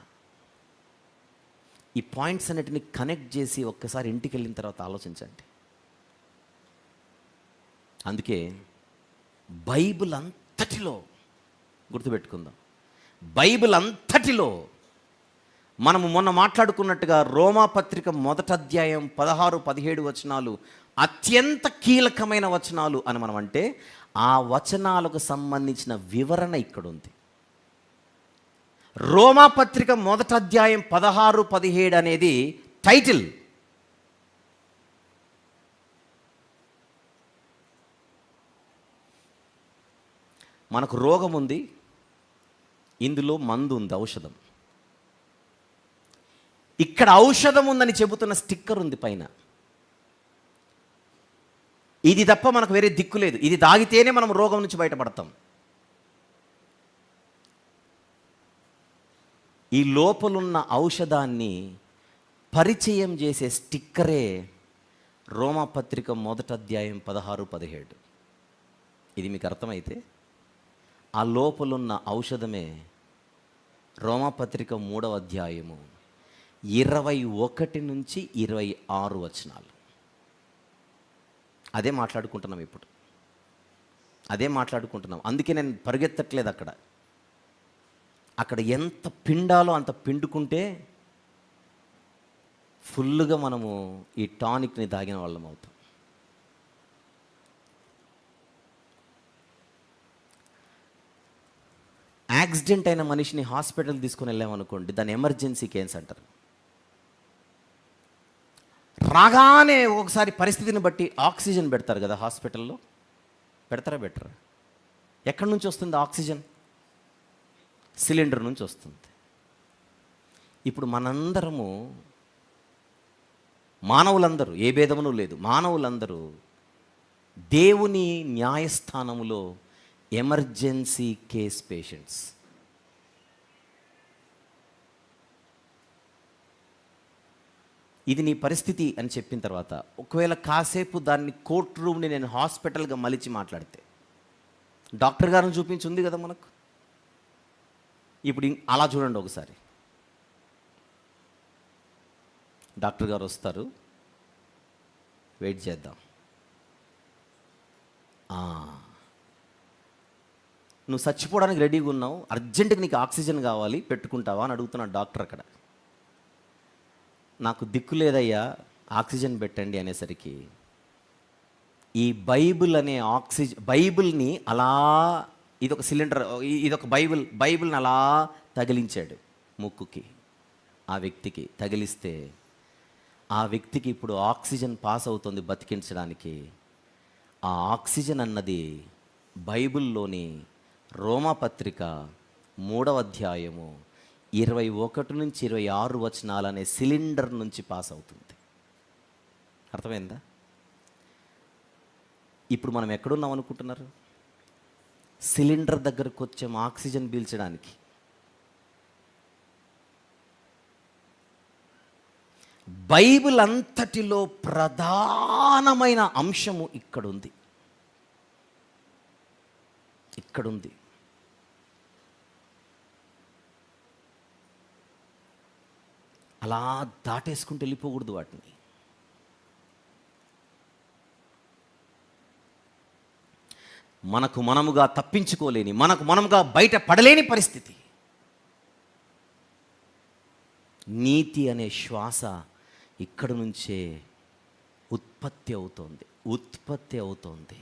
ఈ పాయింట్స్ అన్నిటిని కనెక్ట్ చేసి ఒక్కసారి ఇంటికి వెళ్ళిన తర్వాత ఆలోచించండి. అందుకే బైబిల్ అంతటిలో గుర్తుపెట్టుకుందాం, బైబిల్ అంతటిలో మనము మొన్న మాట్లాడుకున్నట్టుగా రోమా పత్రిక 1వ అధ్యాయం 16-17 వచనాలు అత్యంత కీలకమైన వచనాలు అని మనం అంటే, ఆ వచనాలకు సంబంధించిన వివరణ ఇక్కడ ఉంది. రోమా పత్రిక 1వ అధ్యాయం 16-17 అనేది టైటిల్. మనకు రోగం ఉంది, ఇందులో మందు ఉంది, ఔషధం. ఇక్కడ ఔషధం ఉందని చెబుతున్న స్టిక్కర్ ఉంది పైన. ఇది తప్ప మనకు వేరే దిక్కు లేదు. ఇది తాగితేనే మనం రోగం నుంచి బయటపడతాం. ఈ లోపలున్న ఔషధాన్ని పరిచయం చేసే స్టిక్కరే రోమా పత్రిక 1వ అధ్యాయం 16-17. ఇది మీకు అర్థమైతే ఆ లోపలున్న ఔషధమే రోమా పత్రిక 3వ అధ్యాయము 21-26 వచనాలు. అదే మాట్లాడుకుంటున్నాం ఇప్పుడు, అదే మాట్లాడుకుంటున్నాం. అందుకే నేను పరిగెత్తట్లేదు. అక్కడ ఎంత పిండాలో అంత పిండుకుంటే ఫుల్గా మనము ఈ టానిక్ని తాగిన వాళ్ళం అవుతాం. యాక్సిడెంట్ అయిన మనిషిని హాస్పిటల్ తీసుకుని వెళ్ళామనుకోండి, దాన్ని ఎమర్జెన్సీ కేస్ అంటారు. రాగానే ఒకసారి పరిస్థితిని బట్టి ఆక్సిజన్ పెడతారు కదా హాస్పిటల్లో. పెడతారా? బెటరా? ఎక్కడి నుంచి వస్తుంది ఆక్సిజన్? సిలిండర్ నుంచి వస్తుంది. ఇప్పుడు మనందరము, మానవులందరూ, ఏ భేదమును లేదు, మానవులందరూ దేవుని న్యాయస్థానములో ఎమర్జెన్సీ కేస్ పేషెంట్స్. ఇది నీ పరిస్థితి అని చెప్పిన తర్వాత ఒకవేళ కాసేపు దాన్ని కోర్ట్ రూమ్ని నేను హాస్పిటల్గా మలిచి మాట్లాడితే, డాక్టర్ గారిని చూపించింది కదా మనకు. ఇప్పుడు అలా చూడండి ఒకసారి. డాక్టర్ గారు వస్తారు, వెయిట్ చేద్దాం. నువ్వు చచ్చిపోవడానికి రెడీగా ఉన్నావు, అర్జెంటుగా నీకు ఆక్సిజన్ కావాలి, పెట్టుకుంటావా అని అడుగుతున్నాడు డాక్టర్. అక్కడ నాకు దిక్కు లేదయ్యా, ఆక్సిజన్ పెట్టండి అనేసరికి ఈ బైబిల్ అనే బైబిల్ని అలా, ఇదొక సిలిండర్, ఇదొక బైబిల్ని అలా తగిలించాడు. ముక్కుకి, ఆ వ్యక్తికి తగిలిస్తే ఆ వ్యక్తికి ఇప్పుడు ఆక్సిజన్ పాస్ అవుతుంది బతికించడానికి. ఆ ఆక్సిజన్ అన్నది బైబిల్లోని రోమాపత్రిక 3వ అధ్యాయము 21 నుంచి 26 వచనాలనే సిలిండర్ నుంచి పాస్ అవుతుంది. అర్థమైందా? ఇప్పుడు మనం ఎక్కడున్నాం అనుకుంటున్నారు? సిలిండర్ దగ్గరకు వచ్చాం ఆక్సిజన్ పీల్చడానికి. బైబిల్ అంతటిలో ప్రధానమైన అంశము ఇక్కడుంది. అలా దాటేసుకుంటూ వెళ్ళిపోకూడదు వాటిని. మనకు మనముగా తప్పించుకోలేని, మనకు మనముగా బయట పడలేని పరిస్థితి. నీతి అనే శ్వాస ఇక్కడి నుంచే ఉత్పత్తి అవుతోంది.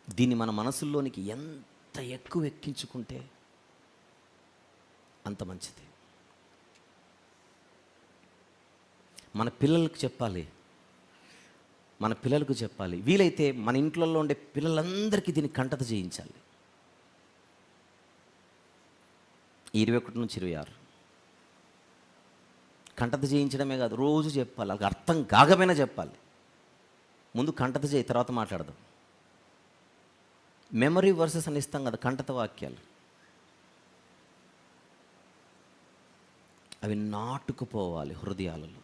దీన్ని మన మనసుల్లోనికి ఎంత ఎక్కువ ఎక్కించుకుంటే అంత మంచిది. మన పిల్లలకు చెప్పాలి. వీలైతే మన ఇంట్లో ఉండే పిల్లలందరికీ దీన్ని కంటత చేయించాలి. 21 నుంచి 26 కంటత చేయించడమే కాదు, రోజు చెప్పాలి. వాళ్ళకి అర్థం కాకపోయినా చెప్పాలి. ముందు కంటత చేయి, తర్వాత మాట్లాడదాం. మెమరీ వర్సెస్ అని ఇస్తాం కదా, కంటత వాక్యాలు. అవి నాటుకుపోవాలి హృదయాలలో.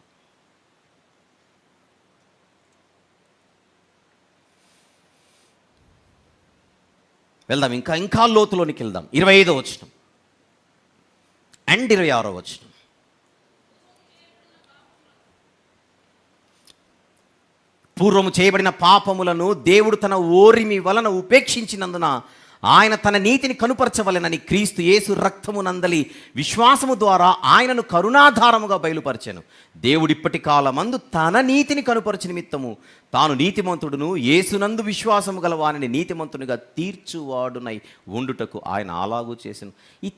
వెళ్దాం, ఇంకా లోతులోనికి వెళ్దాం. 25వ వచనం అండ్ 26వ వచనం. పూర్వము చేయబడిన పాపములను దేవుడు తన ఓరిమి వలన ఉపేక్షించినందున ఆయన తన నీతిని కనుపరచవలెనని క్రీస్తు యేసు రక్తము నందలి విశ్వాసము ద్వారా ఆయనను కరుణాధారముగా బయలుపరచెను. దేవుడిప్పటి కాలమందు తన నీతిని కనుపరచు నిమిత్తము తాను నీతిమంతుడును యేసునందు విశ్వాసము గల వానిని నీతిమంతునిగా తీర్చువాడునై ఉండుటకు ఆయన అలాగూ చేసెను. ఈ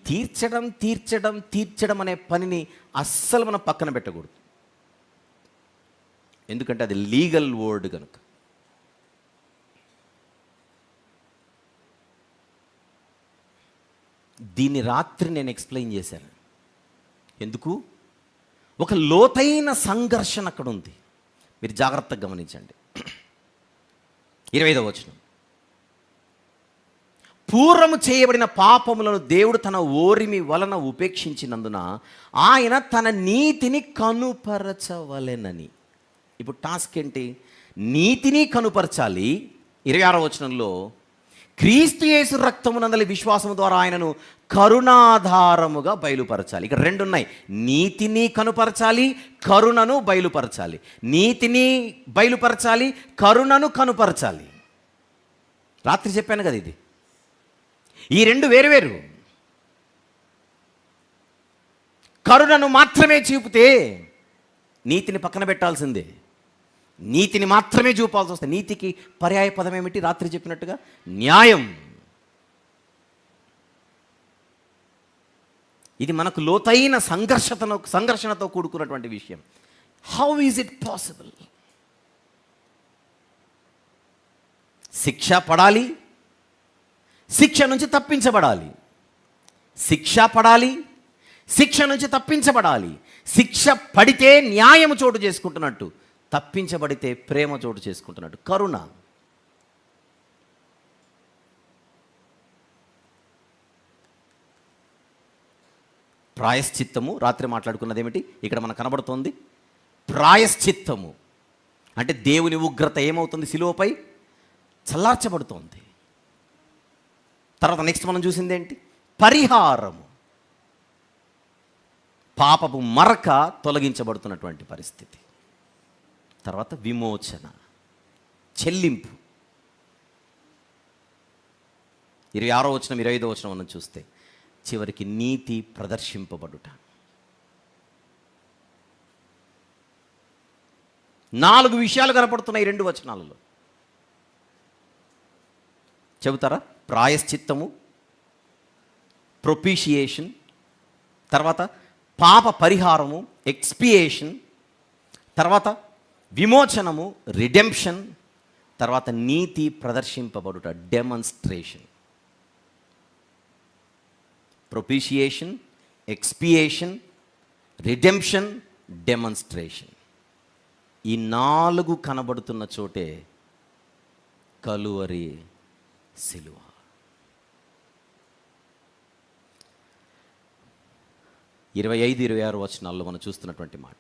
తీర్చడం అనే పనిని అస్సలు మనం పక్కన పెట్టకూడదు. ఎందుకంటే అది లీగల్ వర్డ్ కనుక. దీన్ని రాత్రి నేను ఎక్స్ప్లెయిన్ చేశాను. ఎందుకు? ఒక లోతైన సంఘర్షణ అక్కడ ఉంది. మీరు జాగ్రత్తగా గమనించండి. 25వ వచనం. పూర్వము చేయబడిన పాపములను దేవుడు తన ఓరిమి వలన ఉపేక్షించినందున ఆయన తన నీతిని కనుపరచవలెనని. ఇప్పుడు టాస్క్ ఏంటి? నీతిని కనుపరచాలి. 26వ వచనంలో క్రీస్తు యేసు రక్తము నందలి విశ్వాసము ద్వారా ఆయనను కరుణాధారముగా బయలుపరచాలి. ఇక్కడ రెండు ఉన్నాయి. నీతిని కనుపరచాలి, కరుణను బయలుపరచాలి. నీతిని బయలుపరచాలి, కరుణను కనుపరచాలి. రాత్రి చెప్పాను కదా, ఈ రెండు వేరువేరు. కరుణను మాత్రమే చూపితే నీతిని పక్కన పెట్టాల్సిందే. నీతిని మాత్రమే చూపాల్సి వస్తుంది. నీతికి పర్యాయ పదం ఏమిటి? రాత్రి చెప్పినట్టుగా న్యాయం. ఇది మనకు లోతైన సంఘర్షణతో కూడుకున్నటువంటి విషయం. How is it possible? శిక్ష పడాలి, శిక్ష నుంచి తప్పించబడాలి. శిక్ష పడాలి, శిక్ష నుంచి తప్పించబడాలి. శిక్ష పడితే న్యాయము చోటు చేసుకుంటున్నట్టు, తప్పించబడితే ప్రేమ చోటు చేసుకుంటున్నట్టు. కరుణ. ప్రాయశ్చిత్తము, రాత్రి మాట్లాడుకున్నది ఏమిటి? ఇక్కడ మనకు కనబడుతోంది ప్రాయశ్చిత్తము. అంటే దేవుని ఉగ్రత ఏమవుతుంది? శిలువపై చల్లార్చబడుతోంది. తర్వాత నెక్స్ట్ మనం చూసింది ఏంటి? పరిహారము. పాపపు మరక తొలగించబడుతున్నటువంటి పరిస్థితి. తర్వాత విమోచన, చెల్లింపు. 26వ వచనం 25వ వచనం మనం చూస్తే చివరికి నీతి ప్రదర్శింపబడుట. 4 విషయాలు కనపడుతున్నాయి 2 వచనాలలో. చెబుతారా? ప్రాయశ్చిత్తము, ప్రొపీషియేషన్, తర్వాత పాప పరిహారము, ఎక్స్పియేషన్, తర్వాత విమోచనము, రిడెంప్షన్, తర్వాత నీతి ప్రదర్శింపబడుట, demonstration. Propitiation, expiation, redemption, demonstration. ఈ 4 కనబడుతున్న చోటే కలువరి సిలువ. ఇరవై 25-26 వచనాల్లో మనం చూస్తున్నటువంటి మాట.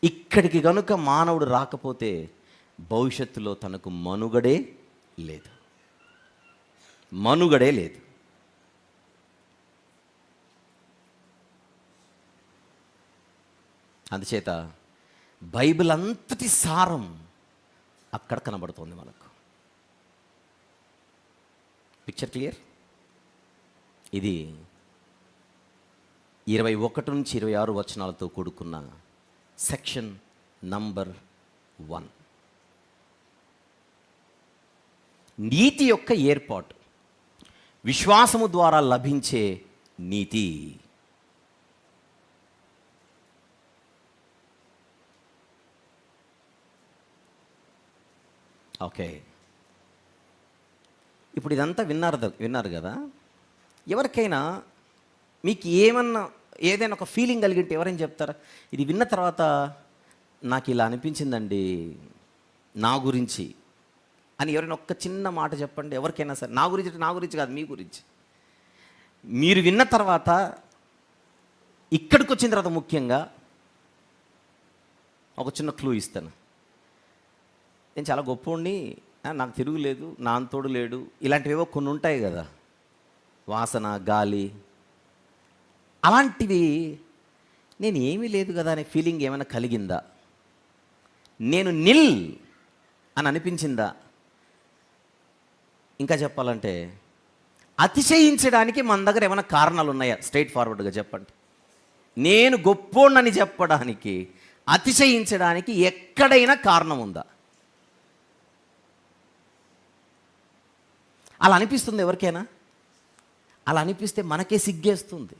ఇక్కడికి గనుక మానవుడు రాకపోతే భవిష్యత్తులో తనకు మనుగడే లేదు, మనుగడే లేదు. అందుచేత బైబిల్ అంతటి సారం అక్కడ కనబడుతోంది మనకు. Picture clear? ఇది 21-26 వచనాలతో కూడుకున్న సెక్షన్ నంబర్ 1. నీతి యొక్క ఏర్పాటు, విశ్వాసము ద్వారా లభించే నీతి. ఓకే, ఇప్పుడు ఇదంతా విన్నారు కదా. ఎవరికైనా మీకు ఏదైనా ఒక ఫీలింగ్ కలిగింటే ఎవరైనా చెప్తారా? ఇది విన్న తర్వాత నాకు ఇలా అనిపించిందండి నా గురించి అని ఎవరైనా ఒక్క చిన్న మాట చెప్పండి. ఎవరికైనా సరే, నా గురించి కాదు, మీ గురించి. మీరు విన్న తర్వాత, ఇక్కడికి వచ్చిన తర్వాత ముఖ్యంగా ఒక చిన్న క్లూ ఇస్తాను. నేను చాలా గొప్పోడిని, నాకు తిరుగులేదు, నా అంతోడు లేడు, ఇలాంటివేవో కొన్ని ఉంటాయి కదా, వాసన, గాలి, అలాంటివి. నేను ఏమీ లేదు కదా అనే ఫీలింగ్ ఏమైనా కలిగిందా? నేను నిల్ అని అనిపించిందా? ఇంకా చెప్పాలంటే అతిశయించడానికి మన దగ్గర ఏమైనా కారణాలు ఉన్నాయా? స్ట్రైట్ ఫార్వర్డ్గా చెప్పండి. నేను గొప్పోడినని చెప్పడానికి, అతిశయించడానికి ఎక్కడైనా కారణం ఉందా? అలా అనిపిస్తుంది ఎవరికైనా? అలా అనిపిస్తే మనకే సిగ్గేస్తుంది.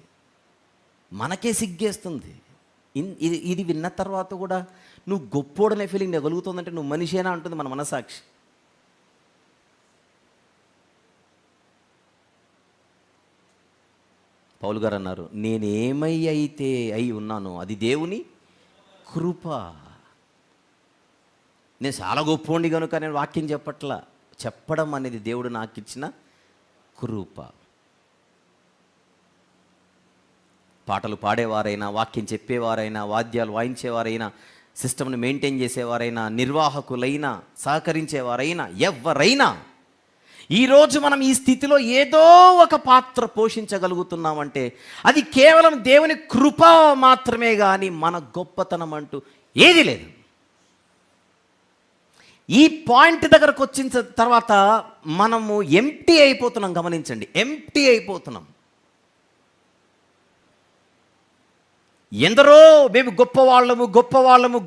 ఇది విన్న తర్వాత కూడా నువ్వు గొప్పోడనే ఫీలింగ్ నీకు కలుగుతుందంటే నువ్వు మనిషేనా అంటుంది మన మనసాక్షి. పౌలు గారు అన్నారు, నేనేమైతే అయి ఉన్నానో అది దేవుని కృప. నేను చాలా గొప్పోండి కనుక నేను వాక్యం చెప్పడం అనేది దేవుడు నాకు ఇచ్చిన కృప. పాటలు పాడేవారైనా, వాక్యం చెప్పేవారైనా, వాద్యాలు వాయించేవారైనా, సిస్టమ్ని మెయింటైన్ చేసేవారైనా, నిర్వాహకులైనా, సహకరించేవారైనా, ఎవరైనా ఈరోజు మనం ఈ స్థితిలో ఏదో ఒక పాత్ర పోషించగలుగుతున్నామంటే అది కేవలం దేవుని కృప మాత్రమే, కానీ మన గొప్పతనం అంటూ ఏది లేదు. ఈ పాయింట్ దగ్గరకు వచ్చిన తర్వాత మనము ఎంప్టీ అయిపోతున్నాం. గమనించండి, ఎంప్టీ అయిపోతున్నాం. ఎందరో మేము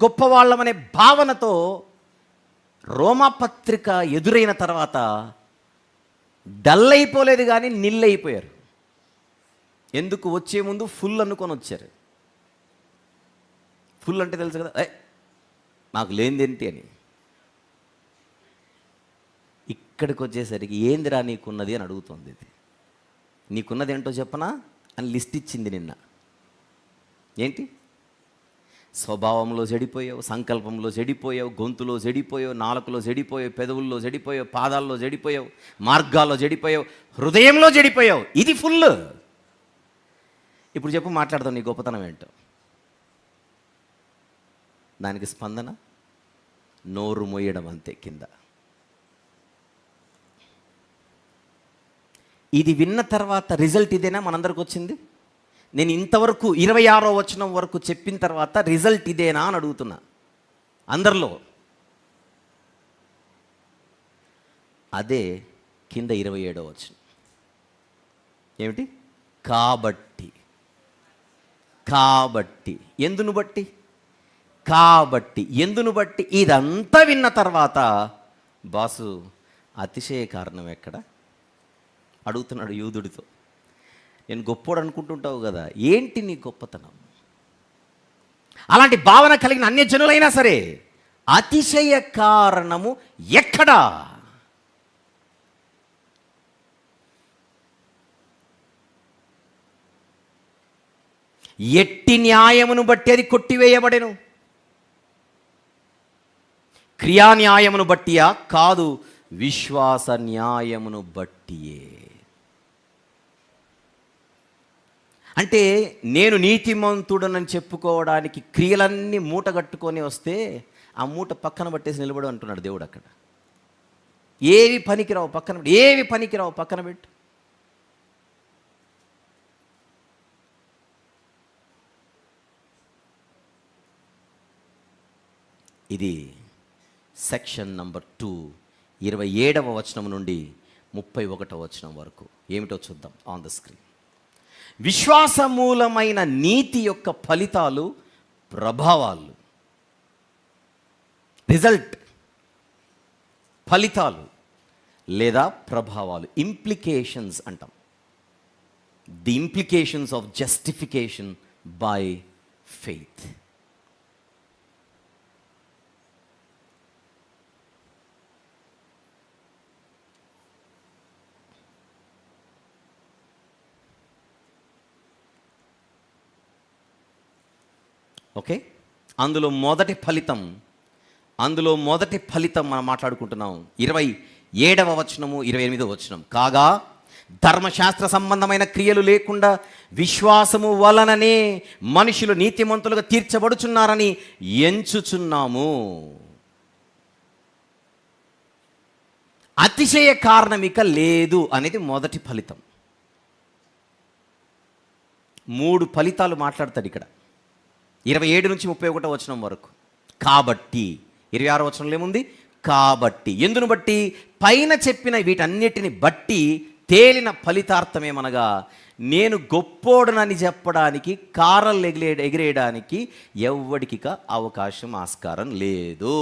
గొప్పవాళ్ళమనే భావనతో రోమాపత్రిక ఎదురైన తర్వాత డల్ అయిపోలేదు, కానీ నిల్ అయిపోయారు. ఎందుకు? వచ్చే ముందు ఫుల్ అనుకొని వచ్చారు. ఫుల్ అంటే తెలుసు కదా, నాకు లేనిదేంటి అని. ఇక్కడికి వచ్చేసరికి ఏందిరా నీకున్నది అని అడుగుతుంది. ఇది నీకున్నది ఏంటో చెప్పనా అని లిస్ట్ ఇచ్చింది నిన్న. ఏంటి? స్వభావంలో చెడిపోయావు, సంకల్పంలో చెడిపోయావు, గొంతులో చెడిపోయావు, నాలుకలో చెడిపోయావు, పెదవుల్లో చెడిపోయావు, పాదాల్లో చెడిపోయావు, మార్గాల్లో చెడిపోయావు, హృదయంలో చెడిపోయావు. ఇది ఫుల్. ఇప్పుడు చెప్పు, మాట్లాడదాం నీ గొప్పతనం ఏంటో. దానికి స్పందన నోరు మోయడం అంతే కింద. ఇది విన్న తర్వాత రిజల్ట్ ఇదేనా మనందరికి వచ్చింది? నేను ఇంతవరకు 26వ వచనం వరకు చెప్పిన తర్వాత రిజల్ట్ ఇదేనా అని అడుగుతున్నా అందరిలో. అదే కింద 27వ వచనం. ఏమిటి? కాబట్టి ఎందును బట్టి ఇదంతా విన్న తర్వాత బాసు అతిశయ కారణం ఎక్కడ? అడుగుతున్నాడు యూదుడితో. నేను గొప్పోడు అనుకుంటుంటావు కదా, ఏంటి నీ గొప్పతనం? అలాంటి భావన కలిగిన అన్యజనులైనా సరే అతిశయ కారణము ఎక్కడా? ఎట్టి న్యాయమును బట్టి అది కొట్టివేయబడెను. క్రియా న్యాయమును బట్టియా? కాదు, విశ్వాస న్యాయమును బట్టియే. అంటే నేను నీతిమంతుడనని చెప్పుకోవడానికి క్రియలన్నీ మూట కట్టుకొని వస్తే ఆ మూట పక్కన పట్టేసి నిలబడు అంటున్నాడు దేవుడు అక్కడ. ఏవి పనికిరావు పక్కన పెట్టు, ఏవి పనికిరావు పక్కన పెట్టు. ఇది సెక్షన్ నంబర్ 2, 27వ వచనం నుండి 31వ వచనం వరకు. ఏమిటో చూద్దాం ఆన్ ద స్క్రీన్. విశ్వాసమూలమైన నీతి యొక్క ఫలితాలు, ప్రభావాలు, రిజల్ట్, ఫలితాలు లేదా ప్రభావాలు, ఇంప్లికేషన్స్ అంటాం. The implications of justification by faith. Okay, అందులో మొదటి ఫలితం మనం మాట్లాడుకుంటున్నాం. 27వ వచనము, 28వ వచనం. కాగా ధర్మశాస్త్ర సంబంధమైన క్రియలు లేకుండా విశ్వాసము వలననే మనుషులు నీతిమంతులుగా తీర్చబడుచున్నారని ఎంచుచున్నాము. అతిశయ కారణమిక లేదు అనేది మొదటి ఫలితం. 3 ఫలితాలు మాట్లాడతాడు ఇక్కడ 27 నుంచి 31వ వచనం వరకు. కాబట్టి 26వ వచనంలో ఏముంది? కాబట్టి. ఎందును బట్టి? పైన చెప్పిన వీటన్నిటిని బట్టి తేలిన ఫలితార్థమేమనగా, నేను గొప్పోడనని చెప్పడానికి, కారలు ఎగిరేయడానికి ఎవ్వడికి అవకాశం, ఆస్కారం లేదు.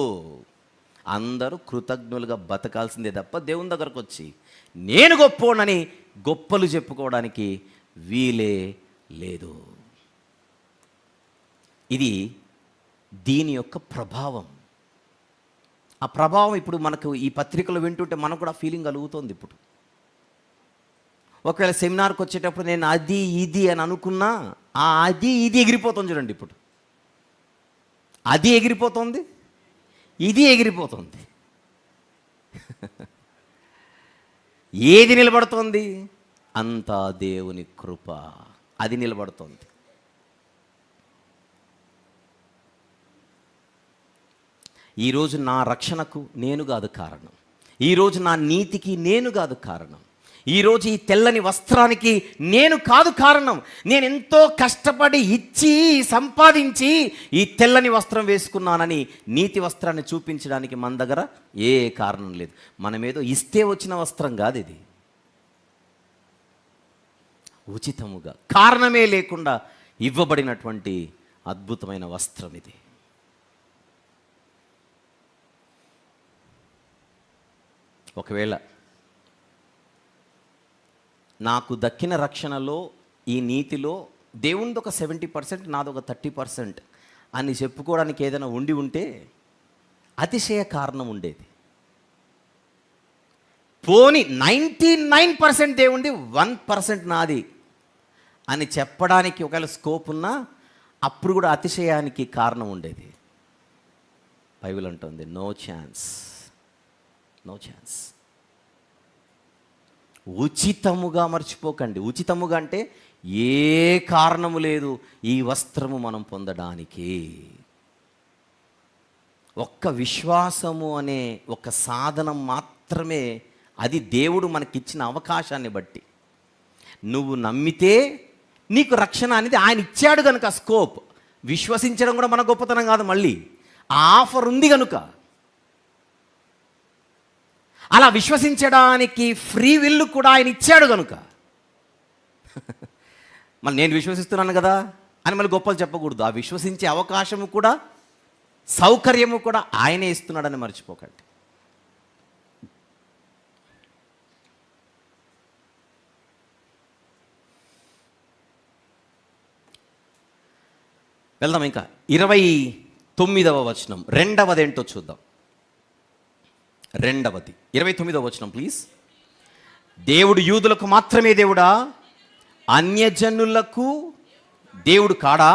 అందరూ కృతజ్ఞులుగా బతకాల్సిందే తప్ప దేవుని దగ్గరకు వచ్చి నేను గొప్పోడనని గొప్పలు చెప్పుకోవడానికి వీలే లేదు. ఇది దీని యొక్క ప్రభావం. ఆ ప్రభావం ఇప్పుడు మనకు ఈ పత్రికలు వింటుంటే మనకు కూడా ఫీలింగ్ కలుగుతుంది. ఇప్పుడు ఒకవేళ సెమినార్కి వచ్చేటప్పుడు నేను అది ఇది అని అనుకున్నా, ఆ అది ఇది ఎగిరిపోతుంది. చూడండి, ఇప్పుడు అది ఎగిరిపోతుంది, ఇది ఎగిరిపోతుంది. ఏది నిలబడుతోంది? అంతా దేవుని కృప. అది నిలబడుతోంది. ఈరోజు నా రక్షణకు నేను కాదు కారణం, ఈరోజు నా నీతికి నేను కాదు కారణం, ఈరోజు ఈ తెల్లని వస్త్రానికి నేను కాదు కారణం. నేను ఎంతో కష్టపడి ఇచ్చి సంపాదించి ఈ తెల్లని వస్త్రం వేసుకున్నానని నీతి వస్త్రాన్ని చూపించడానికి మన దగ్గర ఏ కారణం లేదు. మనమేదో ఇస్తే వచ్చిన వస్త్రం కాదు ఇది. ఉచితముగా, కారణమే లేకుండా ఇవ్వబడినటువంటి అద్భుతమైన వస్త్రం ఇది. ఒకవేళ నాకు దక్కిన రక్షణలో, ఈ నీతిలో దేవునిది ఒక 70%, నాది ఒక 30% అని చెప్పుకోవడానికి ఏదైనా ఉంటే అతిశయ కారణం ఉండేది. పోని 99% దేవుంది, 1% నాది అని చెప్పడానికి ఒకవేళ స్కోప్ ఉన్నా అప్పుడు కూడా అతిశయానికి కారణం ఉండేది. బైబిల్ అంటుంది నో ఛాన్స్. ఉచితముగా మర్చిపోకండి. ఉచితముగా అంటే ఏ కారణము లేదు ఈ వస్త్రము మనం పొందడానికి. ఒక్క విశ్వాసము అనే ఒక సాధనం మాత్రమే. అది దేవుడు మనకిచ్చిన అవకాశాన్ని బట్టి. నువ్వు నమ్మితే నీకు రక్షణ అనేది ఆయన ఇచ్చాడు కనుక స్కోప్. విశ్వసించడం కూడా మన గొప్పతనం కాదు, మళ్ళీ ఆఫర్ ఉంది కనుక. అలా విశ్వసించడానికి ఫ్రీ విల్ కూడా ఆయన ఇచ్చాడు కనుక. మళ్ళీ నేను విశ్వసిస్తున్నాను కదా అని మళ్ళీ గొప్పలు చెప్పకూడదు. ఆ విశ్వసించే అవకాశము కూడా, సౌకర్యము కూడా ఆయనే ఇస్తున్నాడని మర్చిపోకండి. వెళ్దాం ఇంకా 29వ వచనం, రెండవదేంటో చూద్దాం. రెండవది 29వ వచనం ప్లీజ్. దేవుడు యూదులకు మాత్రమే దేవుడా, అన్యజనులకు దేవుడు కాడా?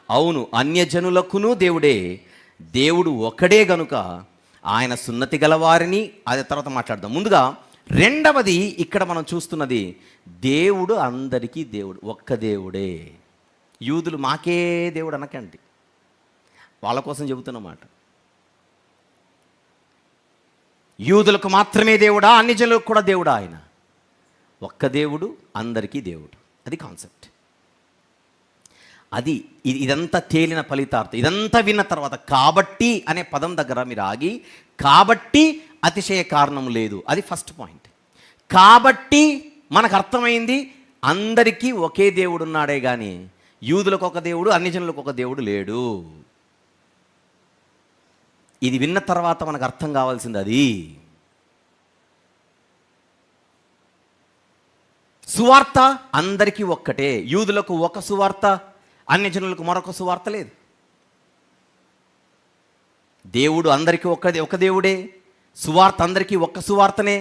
అవును, అన్యజనులకును దేవుడే. దేవుడు ఒకడే గనుక ఆయన సున్నతి గలవారిని, అదే తర్వాత మాట్లాడదాం. ముందుగా రెండవది ఇక్కడ మనం చూస్తున్నది, దేవుడు అందరికీ దేవుడు, ఒక్క దేవుడే. యూదులు మాకే దేవుడు అనకండి, వాళ్ళ కోసం చెబుతున్నమాట. యూదులకు మాత్రమే దేవుడా, అన్ని జనులకు కూడా దేవుడా? ఆయన ఒక్క దేవుడు, అందరికీ దేవుడు. అది కాన్సెప్ట్. అది ఇదంతా తేలిన ఫలితార్థం. ఇదంతా విన్న తర్వాత కాబట్టి అనే పదం దగ్గర మీరు ఆగి, కాబట్టి అతిశయ కారణం లేదు, అది ఫస్ట్ పాయింట్. కాబట్టి మనకు అర్థమైంది అందరికీ ఒకే దేవుడు ఉన్నాడే కానీ యూదులకు ఒక దేవుడు, అన్ని జనులకు ఒక దేవుడు లేడు. ఇది విన్న తర్వాత మనకు అర్థం కావాల్సింది అది. సువార్త అందరికీ ఒక్కటే. యూదులకు ఒక సువార్త, అన్య జనులకు మరొక సువార్త లేదు. దేవుడు అందరికీ ఒక దేవుడే, సువార్త అందరికీ ఒక్క సువార్తనే,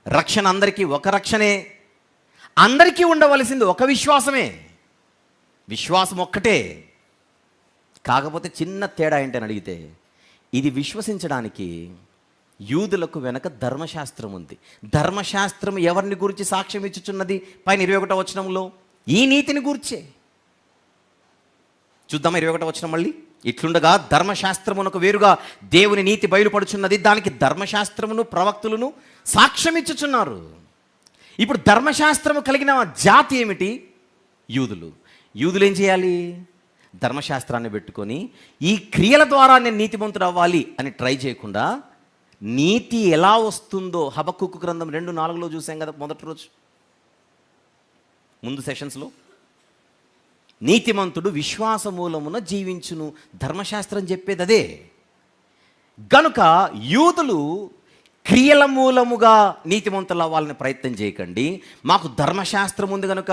రక్షణ అందరికీ ఒక రక్షణే. అందరికీ ఉండవలసింది ఒక విశ్వాసమే, విశ్వాసం ఒక్కటే. కాకపోతే చిన్న తేడా ఏంటని అడిగితే, ఇది విశ్వసించడానికి యూదులకు వెనక ధర్మశాస్త్రం ఉంది. ధర్మశాస్త్రం ఎవరిని గురించి సాక్ష్యం ఇచ్చుచున్నది? పైన 21వ వచనంలో ఈ నీతిని గూర్చే. చూద్దామా 21వ వచనం మళ్ళీ. ఇట్లుండగా ధర్మశాస్త్రమునకు వేరుగా దేవుని నీతి బయలుపడుచున్నది, దానికి ధర్మశాస్త్రమును ప్రవక్తులను సాక్ష్యం ఇచ్చుచున్నారు. ఇప్పుడు ధర్మశాస్త్రము కలిగిన జాతి ఏమిటి? యూదులు. యూదులు ఏం చేయాలి? ధర్మశాస్త్రాన్ని పెట్టుకొని ఈ క్రియల ద్వారా నేను నీతిమంతుడు అవ్వాలి అని ట్రై చేయకుండా, నీతి ఎలా వస్తుందో హబక్కూకు గ్రంథం 2:4 చూసాం కదా మొదటి రోజు, ముందు సెషన్స్లో. నీతిమంతుడు విశ్వాస మూలమున జీవించును, ధర్మశాస్త్రం చెప్పేది అదే. గనుక యూదులు క్రియల మూలముగా నీతిమంతులు అవ్వాలని ప్రయత్నం చేయకండి. మాకు ధర్మశాస్త్రం ఉంది కనుక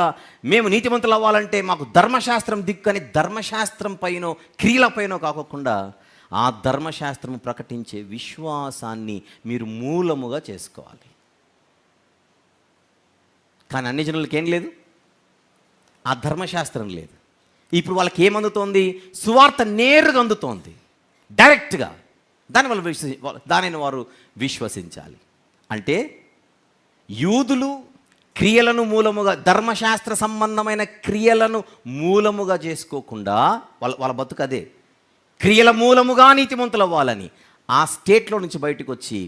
మేము నీతిమంతులు అవ్వాలంటే మాకు ధర్మశాస్త్రం దిక్కని ధర్మశాస్త్రం పైనో క్రియల పైనో కాకుండా ఆ ధర్మశాస్త్రం ప్రకటించే విశ్వాసాన్ని మీరు మూలముగా చేసుకోవాలి. కానీ అన్ని జనులకి ఏం లేదు, ఆ ధర్మశాస్త్రం లేదు. ఇప్పుడు వాళ్ళకి ఏమందుతోంది? సువార్త నేరుగా అందుతోంది, డైరెక్ట్గా. దానిని వారు విశ్వసించాలి. అంటే యూదులు క్రియలను మూలముగా, ధర్మశాస్త్ర సంబంధమైన క్రియలను మూలముగా చేసుకోకుండా వాళ్ళ బతుకు అదే, క్రియల మూలముగా నీతిమంతులు అవ్వాలని. ఆ స్టేట్లో నుంచి బయటకు వచ్చి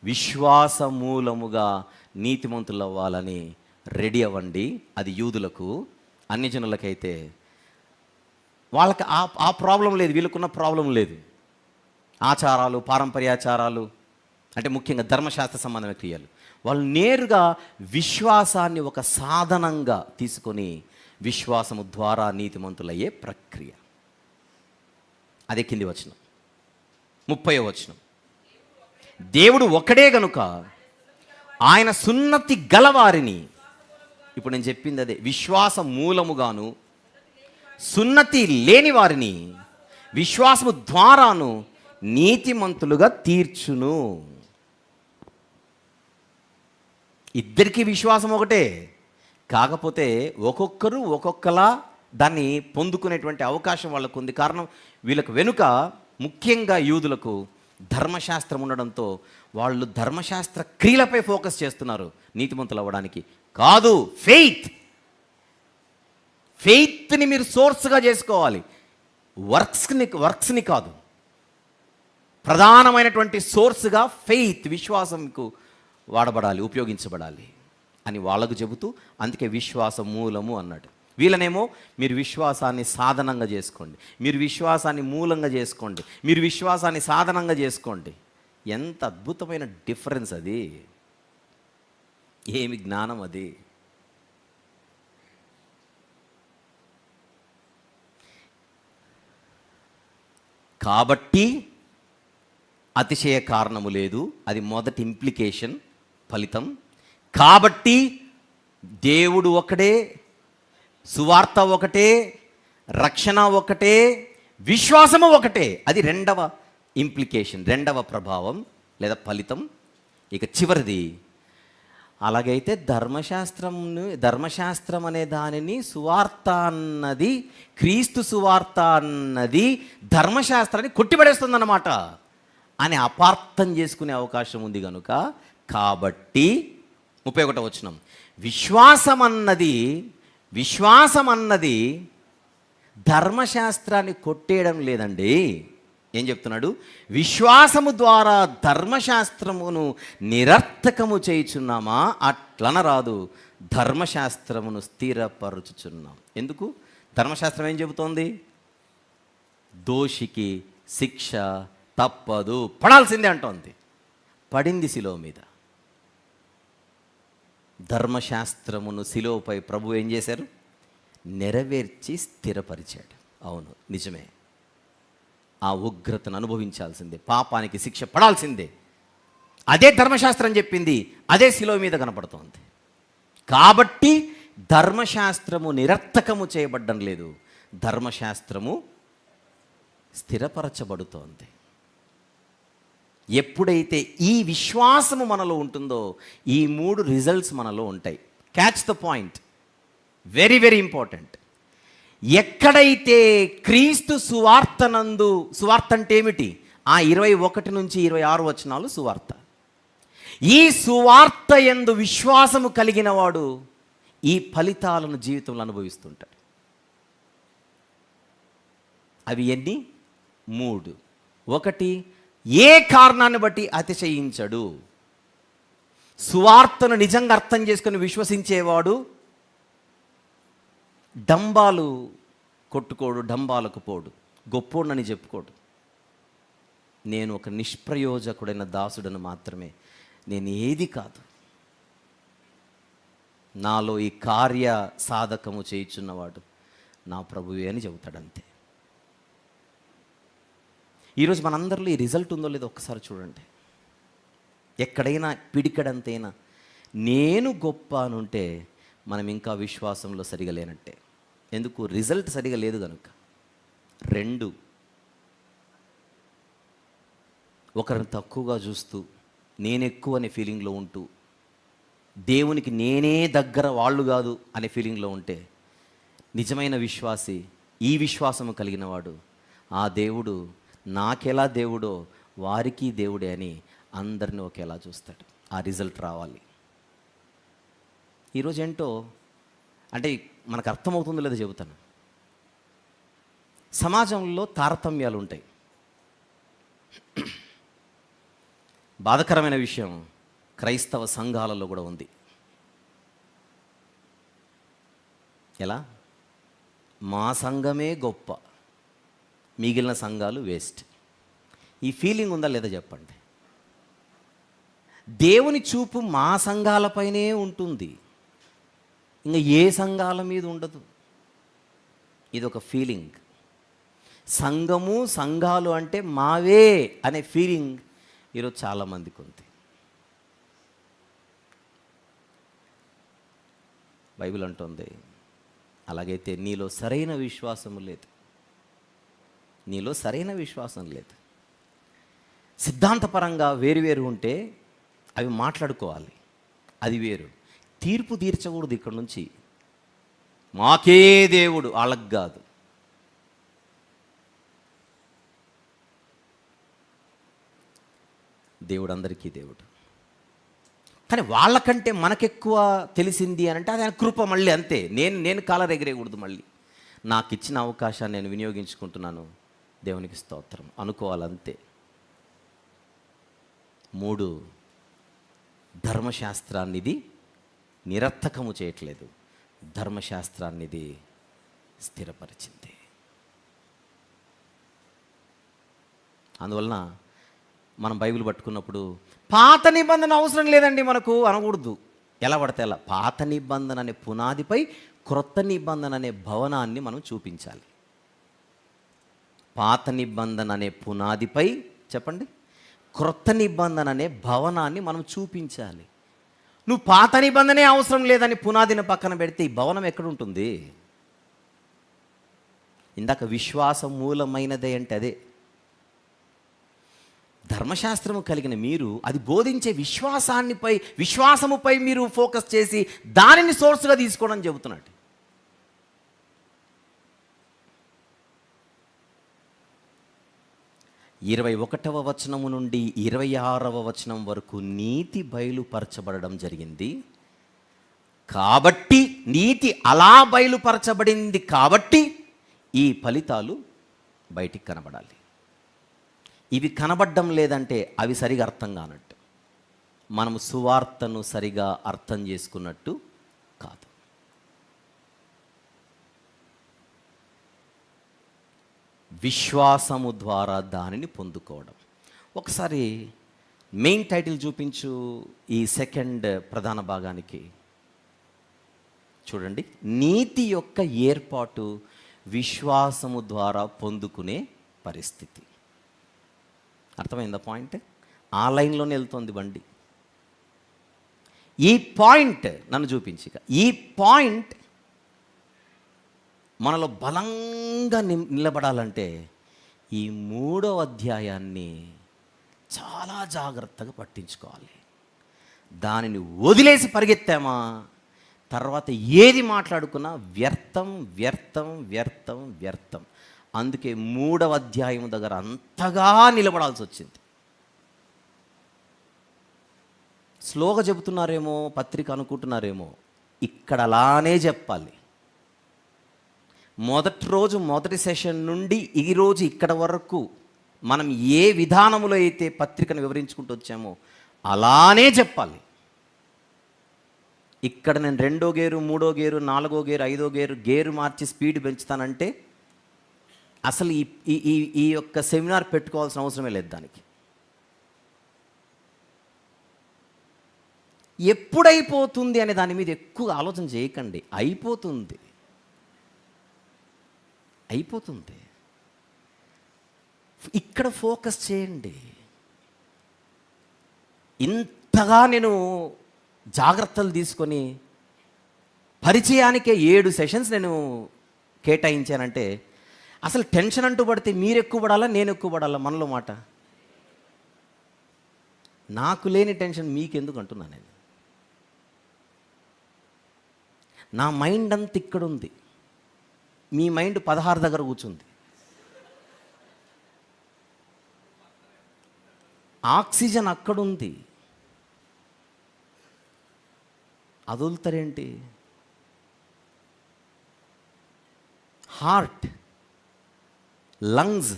విశ్వాస మూలముగా నీతిమంతులు అవ్వాలని రెడీ అవ్వండి. అది యూదులకు. అన్ని జనులకైతే వాళ్ళకి ఆ ప్రాబ్లం లేదు, వీళ్ళకున్న ప్రాబ్లం లేదు. ఆచారాలు, పారంపర్యాచారాలు, అంటే ముఖ్యంగా ధర్మశాస్త్ర సంబంధమైన క్రియలు, వాళ్ళు నేరుగా విశ్వాసాన్ని ఒక సాధనంగా తీసుకొని విశ్వాసము ద్వారా నీతిమంతులయ్యే ప్రక్రియ. అదే కింది వచనం, 30వ వచనం. దేవుడు ఒకడే గనుక ఆయన సున్నతి గలవారిని, ఇప్పుడు నేను చెప్పింది అదే, విశ్వాస మూలముగాను సున్నతి లేని వారిని విశ్వాసము ద్వారాను నీతిమంతులుగా తీర్చును. ఇద్దరికీ విశ్వాసం ఒకటే, కాకపోతే ఒక్కొక్కరు ఒక్కొక్కలా దాన్ని పొందుకునేటువంటి అవకాశం వాళ్ళకు ఉంది. కారణం, వీళ్ళకు వెనుక ముఖ్యంగా యూదులకు ధర్మశాస్త్రం ఉండడంతో వాళ్ళు ధర్మశాస్త్ర క్రియలపై ఫోకస్ చేస్తున్నారు నీతిమంతులు అవ్వడానికి కాదు. ఫెయిత్ని మీరు సోర్స్గా చేసుకోవాలి, వర్క్స్ని కాదు. ప్రధానమైనటువంటి సోర్స్గా ఫెయిత్, విశ్వాసంకు వాడబడాలి, ఉపయోగించబడాలి అని వాళ్ళకు చెబుతూ, అందుకే విశ్వాస మూలము అన్నాడు. వీళ్ళనేమో మీరు విశ్వాసాన్ని సాధనంగా చేసుకోండి, మీరు విశ్వాసాన్ని మూలంగా చేసుకోండి, మీరు విశ్వాసాన్ని సాధనంగా చేసుకోండి. ఎంత అద్భుతమైన డిఫరెన్స్ అది! ఏమి జ్ఞానం అది! కాబట్టి అతిశయ కారణము లేదు, అది మొదటి ఇంప్లికేషన్, ఫలితం. కాబట్టి దేవుడు ఒకటే, సువార్త ఒకటే, రక్షణ ఒకటే, విశ్వాసము ఒకటే. అది రెండవ ఇంప్లికేషన్, రెండవ ప్రభావం లేదా ఫలితం. ఇక చివరిది, అలాగైతే ధర్మశాస్త్రం అనే దానిని, సువార్త అన్నది, క్రీస్తు సువార్త అన్నది ధర్మశాస్త్రాన్ని కొట్టిపడేస్తుందన్నమాట అని అపార్థం చేసుకునే అవకాశం ఉంది కనుక, కాబట్టి 31వ వచనం, విశ్వాసం అన్నది ధర్మశాస్త్రాన్ని కొట్టేయడం లేదండి. ఏం చెప్తున్నాడు? విశ్వాసము ద్వారా ధర్మశాస్త్రమును నిరర్థకము చేయుచున్నామా? అట్లనరాదు, ధర్మశాస్త్రమును స్థిరపరచుచున్నాం. ఎందుకు? ధర్మశాస్త్రం ఏం చెబుతోంది? దోషికి శిక్ష తప్పదు, పడాల్సిందే అంటోంది. పడింది శిలువ మీద. ధర్మశాస్త్రమును శిలువపై ప్రభు ఏం చేశారు? నెరవేర్చి స్థిరపరిచాడు. అవును, నిజమే. ఆ ఉగ్రతను అనుభవించాల్సిందే, పాపానికి శిక్ష పడాల్సిందే. అదే ధర్మశాస్త్రం చెప్పింది, అదే శిలువ మీద కనపడుతోంది. కాబట్టి ధర్మశాస్త్రము నిరర్థకము చేయబడ్డం లేదు, ధర్మశాస్త్రము స్థిరపరచబడుతోంది. ఎప్పుడైతే ఈ విశ్వాసము మనలో ఉంటుందో ఈ 3 రిజల్ట్స్ మనలో ఉంటాయి. Catch the point, very very important. ఎక్కడైతే క్రీస్తు సువార్తనందు, సువార్త అంటే ఏమిటి? ఆ 21 నుంచి 26 వచనాలు సువార్త. ఈ సువార్త యందు విశ్వాసము కలిగిన వాడు ఈ ఫలితాలను జీవితంలో అనుభవిస్తుంటాడు. అవి ఎన్ని? 3. 1, ఏ కారణాన్ని బట్టి అతిశయించడు. సువార్తను నిజంగా అర్థం చేసుకొని విశ్వసించేవాడు డంబాలు కొట్టుకోడు, డంబాలకు పోడు, గొప్పోడని చెప్పుకోడు. నేను ఒక నిష్ప్రయోజకుడైన దాసుడను మాత్రమే, నేను ఏది కాదు, నాలో ఈ కార్య సాధకము చేయుచున్నవాడు నా ప్రభువే అని చెబుతాడంతే. ఈరోజు మనందరిలో ఈ రిజల్ట్ ఉందో లేదో ఒక్కసారి చూడండి. ఎక్కడైనా పిడికడంతైనా నేను గొప్ప అనుంటే మనం ఇంకా విశ్వాసంలో సరిగా లేనట్టే. ఎందుకు? రిజల్ట్ సరిగా లేదు కనుక. 2, ఒకరిని తక్కువగా చూస్తూ నేను ఎక్కువ అనే ఫీలింగ్లో ఉంటూ, దేవునికి నేనే దగ్గర, వాళ్ళు కాదు అనే ఫీలింగ్లో ఉంటే, నిజమైన విశ్వాసి, ఈ విశ్వాసము కలిగిన వాడు, ఆ దేవుడు నాకెలా దేవుడో వారికి దేవుడే అని అందరినీ ఒకేలా చూస్తాడు. ఆ రిజల్ట్ రావాలి. ఈరోజు ఏంటో అంటే మనకు అర్థమవుతుందో లేదో చెబుతాను. సమాజంలో తారతమ్యాలు ఉంటాయి. బాధకరమైన విషయం క్రైస్తవ సంఘాలలో కూడా ఉంది. ఎలా? మా సంఘమే గొప్ప, మిగిలిన సంఘాలు వేస్ట్. ఈ ఫీలింగ్ ఉందా లేదా చెప్పండి. దేవుని చూపు మా సంఘాలపైనే ఉంటుంది, ఇంకా ఏ సంఘాల మీద ఉండదు. ఇది ఒక ఫీలింగ్. సంఘము, సంఘాలు అంటే మావే అనే ఫీలింగ్ ఈరోజు చాలామందికి ఉంది. బైబిల్ అంటుంది, అలాగైతే నీలో సరైన విశ్వాసం లేదు, నీలో సరైన విశ్వాసం లేదు. సిద్ధాంతపరంగా వేరు ఉంటే అవి మాట్లాడుకోవాలి, అది వేరు. తీర్పు తీర్చకూడదు ఇక్కడ నుంచి. మాకే దేవుడు, వాళ్ళకు కాదు. దేవుడు అందరికీ దేవుడు. కానీ వాళ్ళకంటే మనకెక్కువ తెలిసింది అని అంటే అది ఆయన కృప. మళ్ళీ అంతే. నేను కాలర్ ఎగిరేయకూడదు. మళ్ళీ నాకు ఇచ్చిన అవకాశాన్ని నేను వినియోగించుకుంటున్నాను, దేవునికి స్తోత్రం అనుకోవాలంతే. 3, ధర్మశాస్త్రాన్నిది నిరర్థకము చేయట్లేదు, ధర్మశాస్త్రాన్నిది స్థిరపరిచింది. అందువలన మనం బైబిల్ పట్టుకున్నప్పుడు పాత నిబంధన అవసరం లేదండి మనకు అనకూడదు. ఎలా పడితే అలా. పాత నిబంధన అనే పునాదిపై క్రొత్త నిబంధన అనే భవనాన్ని మనం చూపించాలి. పాత నిబంధన అనే పునాదిపై చెప్పండి, క్రొత్త నిబంధన అనే భవనాన్ని మనం చూపించాలి. నువ్వు పాత నిబంధనే అవసరం లేదని పునాదిని పక్కన పెడితే ఈ భవనం ఎక్కడుంటుంది? ఇందాక విశ్వాసం మూలమైనదే అంటే అదే. ధర్మశాస్త్రము కలిగిన మీరు అది బోధించే విశ్వాసముపై మీరు ఫోకస్ చేసి దానిని సోర్స్గా తీసుకోవడం చెబుతున్నాడు. ఇరవై 21వ వచనము నుండి 26వ వచనం వరకు నీతి బయలుపరచబడడం జరిగింది. కాబట్టి నీతి అలా బయలుపరచబడింది కాబట్టి ఈ ఫలితాలు బయటికి కనబడాలి. ఇవి కనబడడం లేదంటే అవి సరిగా అర్థం కానట్టు, మనము సువార్తను సరిగా అర్థం చేసుకున్నట్టు కాదు. విశ్వాసము ద్వారా దానిని పొందుకోవడం. ఒకసారి మెయిన్ టైటిల్ చూపించు ఈ సెకండ్ ప్రధాన భాగానికి. చూడండి, నీతి యొక్క ఏర్పాటు విశ్వాసము ద్వారా పొందుకునే పరిస్థితి. అర్థమైందా పాయింట్? ఆ లైన్లోనే వెళ్తుంది బండి. ఈ పాయింట్ నన్ను చూపించిక, ఈ పాయింట్ మనలో బలంగా నిలబడాలంటే ఈ 3వ అధ్యాయాన్ని చాలా జాగ్రత్తగా పట్టించుకోవాలి. దానిని వదిలేసి పరిగెత్తామా తర్వాత ఏది మాట్లాడుకున్నా వ్యర్థం వ్యర్థం వ్యర్థం వ్యర్థం. అందుకే 3వ అధ్యాయం దగ్గర అంతగా నిలబడాల్సి వచ్చింది. స్లోగా చెబుతున్నారేమో పత్రిక అనుకుంటున్నారేమో, ఇక్కడ అలానే చెప్పాలి. మొదటి రోజు మొదటి సెషన్ నుండి ఈరోజు ఇక్కడ వరకు మనం ఏ విధానంలో అయితే పత్రికను వివరించుకుంటూ వచ్చామో అలానే చెప్పాలి. ఇక్కడ నేను 2వ గేరు 3వ గేరు 4వ గేరు 5వ గేరు మార్చి స్పీడ్ పెంచుతానంటే అసలు ఈ యొక్క సెమినార్ పెట్టుకోవాల్సిన అవసరమే లేదు. దానికి ఎప్పుడైపోతుంది అనే దాని మీద ఎక్కువ ఆలోచన చేయకండి. అయిపోతుంది. ఇక్కడ ఫోకస్ చేయండి. ఇంతగా నేను జాగ్రత్తలు తీసుకొని పరిచయానికే 7 సెషన్స్ నేను కేటాయించానంటే అసలు టెన్షన్ అంటూ పడితే మీరు ఎక్కువ పడాలా నేను ఎక్కువ పడాలా? మనలో మాట. నాకు లేని టెన్షన్ మీకెందుకు అంటున్నా నేను. నా మైండ్ అంతా ఇక్కడ ఉంది, మీ మైండ్ 16 దగ్గర కూర్చుంది. ఆక్సిజన్ అక్కడుంది, అది వదులుతారేంటి? హార్ట్, లంగ్స్,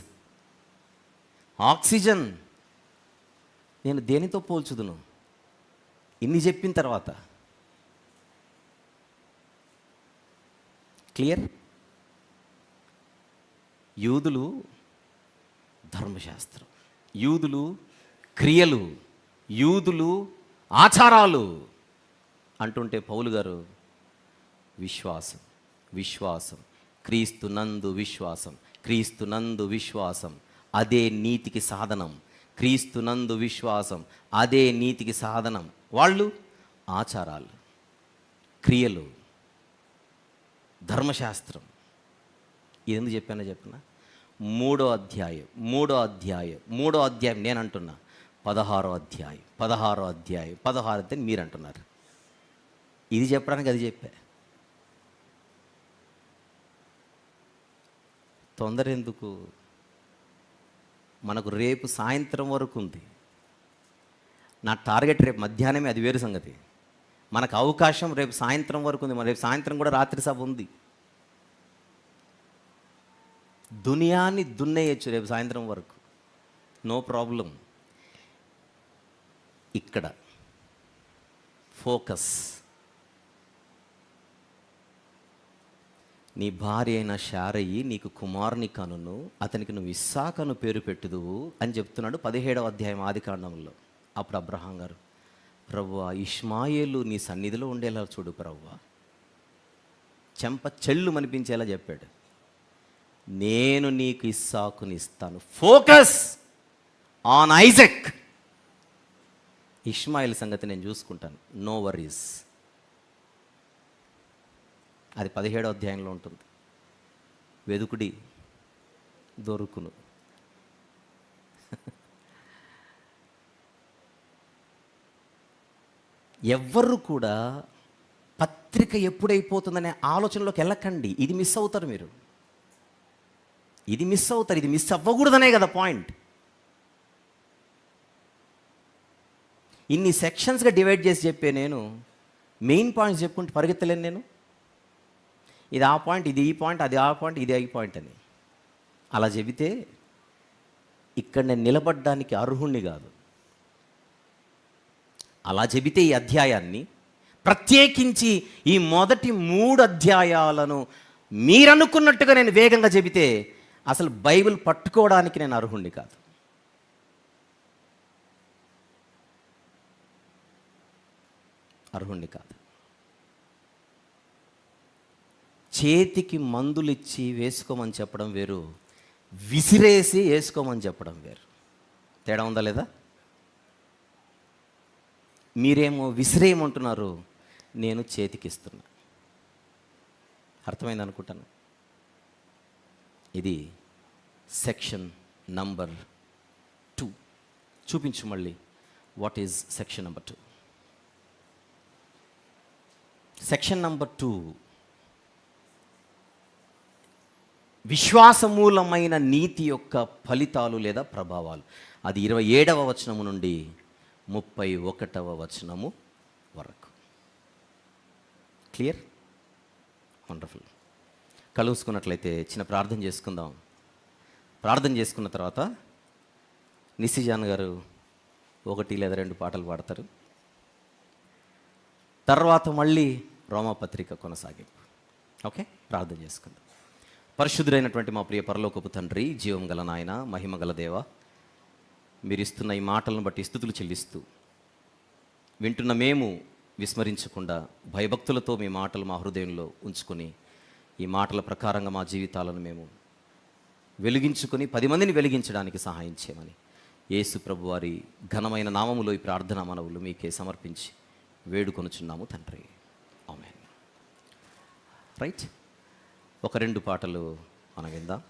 ఆక్సిజన్ నేను దేనితో పోల్చుదును? ఇన్ని చెప్పిన తర్వాత క్లియర్. యూదులు ధర్మశాస్త్రం, యూదులు క్రియలు, యూదులు ఆచారాలు అంటుంటే పౌలు గారు విశ్వాసం, విశ్వాసం, క్రీస్తునందు విశ్వాసం, క్రీస్తునందు విశ్వాసం అదే నీతికి సాధనం, క్రీస్తునందు విశ్వాసం అదే నీతికి సాధనం. వాళ్ళు ఆచారాలు, క్రియలు, ధర్మశాస్త్రం. ఇది ఎందుకు చెప్పిన 3వ అధ్యాయం నేను అంటున్నా, 16వ అధ్యాయం 16 మీరు అంటున్నారు. ఇది చెప్పడానికి అది చెప్పా. తొందర ఎందుకు? మనకు రేపు సాయంత్రం వరకు ఉంది. నా టార్గెట్ రేపు మధ్యాహ్నమే, అది వేరు సంగతి. మనకు అవకాశం రేపు సాయంత్రం వరకు ఉంది. రేపు సాయంత్రం కూడా రాత్రి సభ ఉంది. దునియాన్ని దున్నేయచ్చు రేపు సాయంత్రం వరకు, నో ప్రాబ్లం. ఇక్కడ ఫోకస్. నీ భార్య అయిన శారయి నీకు కుమారుని కనును, అతనికి నువ్వు ఇస్సాకను పేరు పెట్టుదువు అని చెప్తున్నాడు 17వ అధ్యాయం ఆదికాండంలో. అప్పుడు అబ్రహాం గారు, ప్రభువా ఇష్మాయేలు నీ సన్నిధిలో ఉండేలా చూడు ప్రభువా, చెంప చెళ్ళు అనిపించేలా చెప్పాడు. నేను నీకు ఇస్సాకుని ఇస్తాను. Focus on Isaac. ఇష్మాయిల్ సంగతి నేను చూసుకుంటాను, నో వరీస్. అది 17వ అధ్యాయంలో ఉంటుంది. వెదుకుడి దొరుకును. ఎవ్వరు కూడా పత్రిక ఎప్పుడైపోతుందనే ఆలోచనలోకి వెళ్ళకండి. ఇది మిస్ అవుతారు మీరు. ఇది మిస్ అవుతారు. ఇది మిస్ అవ్వకూడదనే కదా పాయింట్. ఇన్ని సెక్షన్స్గా డివైడ్ చేసి చెప్పే నేను మెయిన్ పాయింట్స్ చెప్పుకుంటూ పరిగెత్తలేను నేను. ఇది ఆ పాయింట్, ఇది ఈ పాయింట్, అది ఆ పాయింట్, ఇది ఈ పాయింట్ అని అలా చెబితే ఇక్కడ నేను నిలబడ్డానికి అర్హుణ్ణి కాదు. అలా చెబితే ఈ అధ్యాయాన్ని ప్రత్యేకించి ఈ మొదటి 3 అధ్యాయాలను మీరనుకున్నట్టుగా నేను వేగంగా చెబితే అసలు బైబిల్ పట్టుకోవడానికి నేను అర్హుణ్ణి కాదు. అర్హుణ్ణి కాదు. చేతికి మందులిచ్చి వేసుకోమని చెప్పడం వేరు, విసిరేసి వేసుకోమని చెప్పడం వేరు. తేడా ఉందా లేదా? మీరేమో విసిరేయమంటున్నారు, నేను చేతికిస్తున్నా. అర్థమైంది అనుకుంటాను. ఇది సెక్షన్ నంబర్ 2. చూపించు మళ్ళీ. What is section number 2? Section number 2 విశ్వాసమూలమైన నీతి యొక్క ఫలితాలు లేదా ప్రభావాలు. అది 27వ వచనము నుండి 31వ వచనము వరకు. క్లియర్? వండర్ఫుల్. కలుసుకున్నట్లయితే చిన్న ప్రార్థన చేసుకుందాం. ప్రార్థన చేసుకున్న తర్వాత నిసిజాన్ గారు 1 లేదా 2 పాటలు పాడతారు. తర్వాత మళ్ళీ రోమాపత్రిక కొనసాగింపు. ఓకే, ప్రార్థన చేసుకుందాం. పరిశుద్ధుడైనటువంటి మా ప్రియ పరలోకపు తండ్రి, జీవం గల నాయన, మహిమ గల దేవ, మీరు ఇస్తున్న ఈ మాటలను బట్టి స్తుతులు చెల్లిస్తూ వింటున్న మేము విస్మరించకుండా భయభక్తులతో మీ మాటలు మా హృదయంలో ఉంచుకొని ఈ మాటల ప్రకారంగా మా జీవితాలను మేము వెలిగించుకొని 10 మందిని వెలిగించడానికి సహాయం చేయమని యేసు ప్రభు వారి ఘనమైన నామములో ఈ ప్రార్థనా మనవులు మీకే సమర్పించి వేడుకొనుచున్నాము తండ్రి. ఆమేన్. రైట్, 1-2 పాటలు మనం విందాం.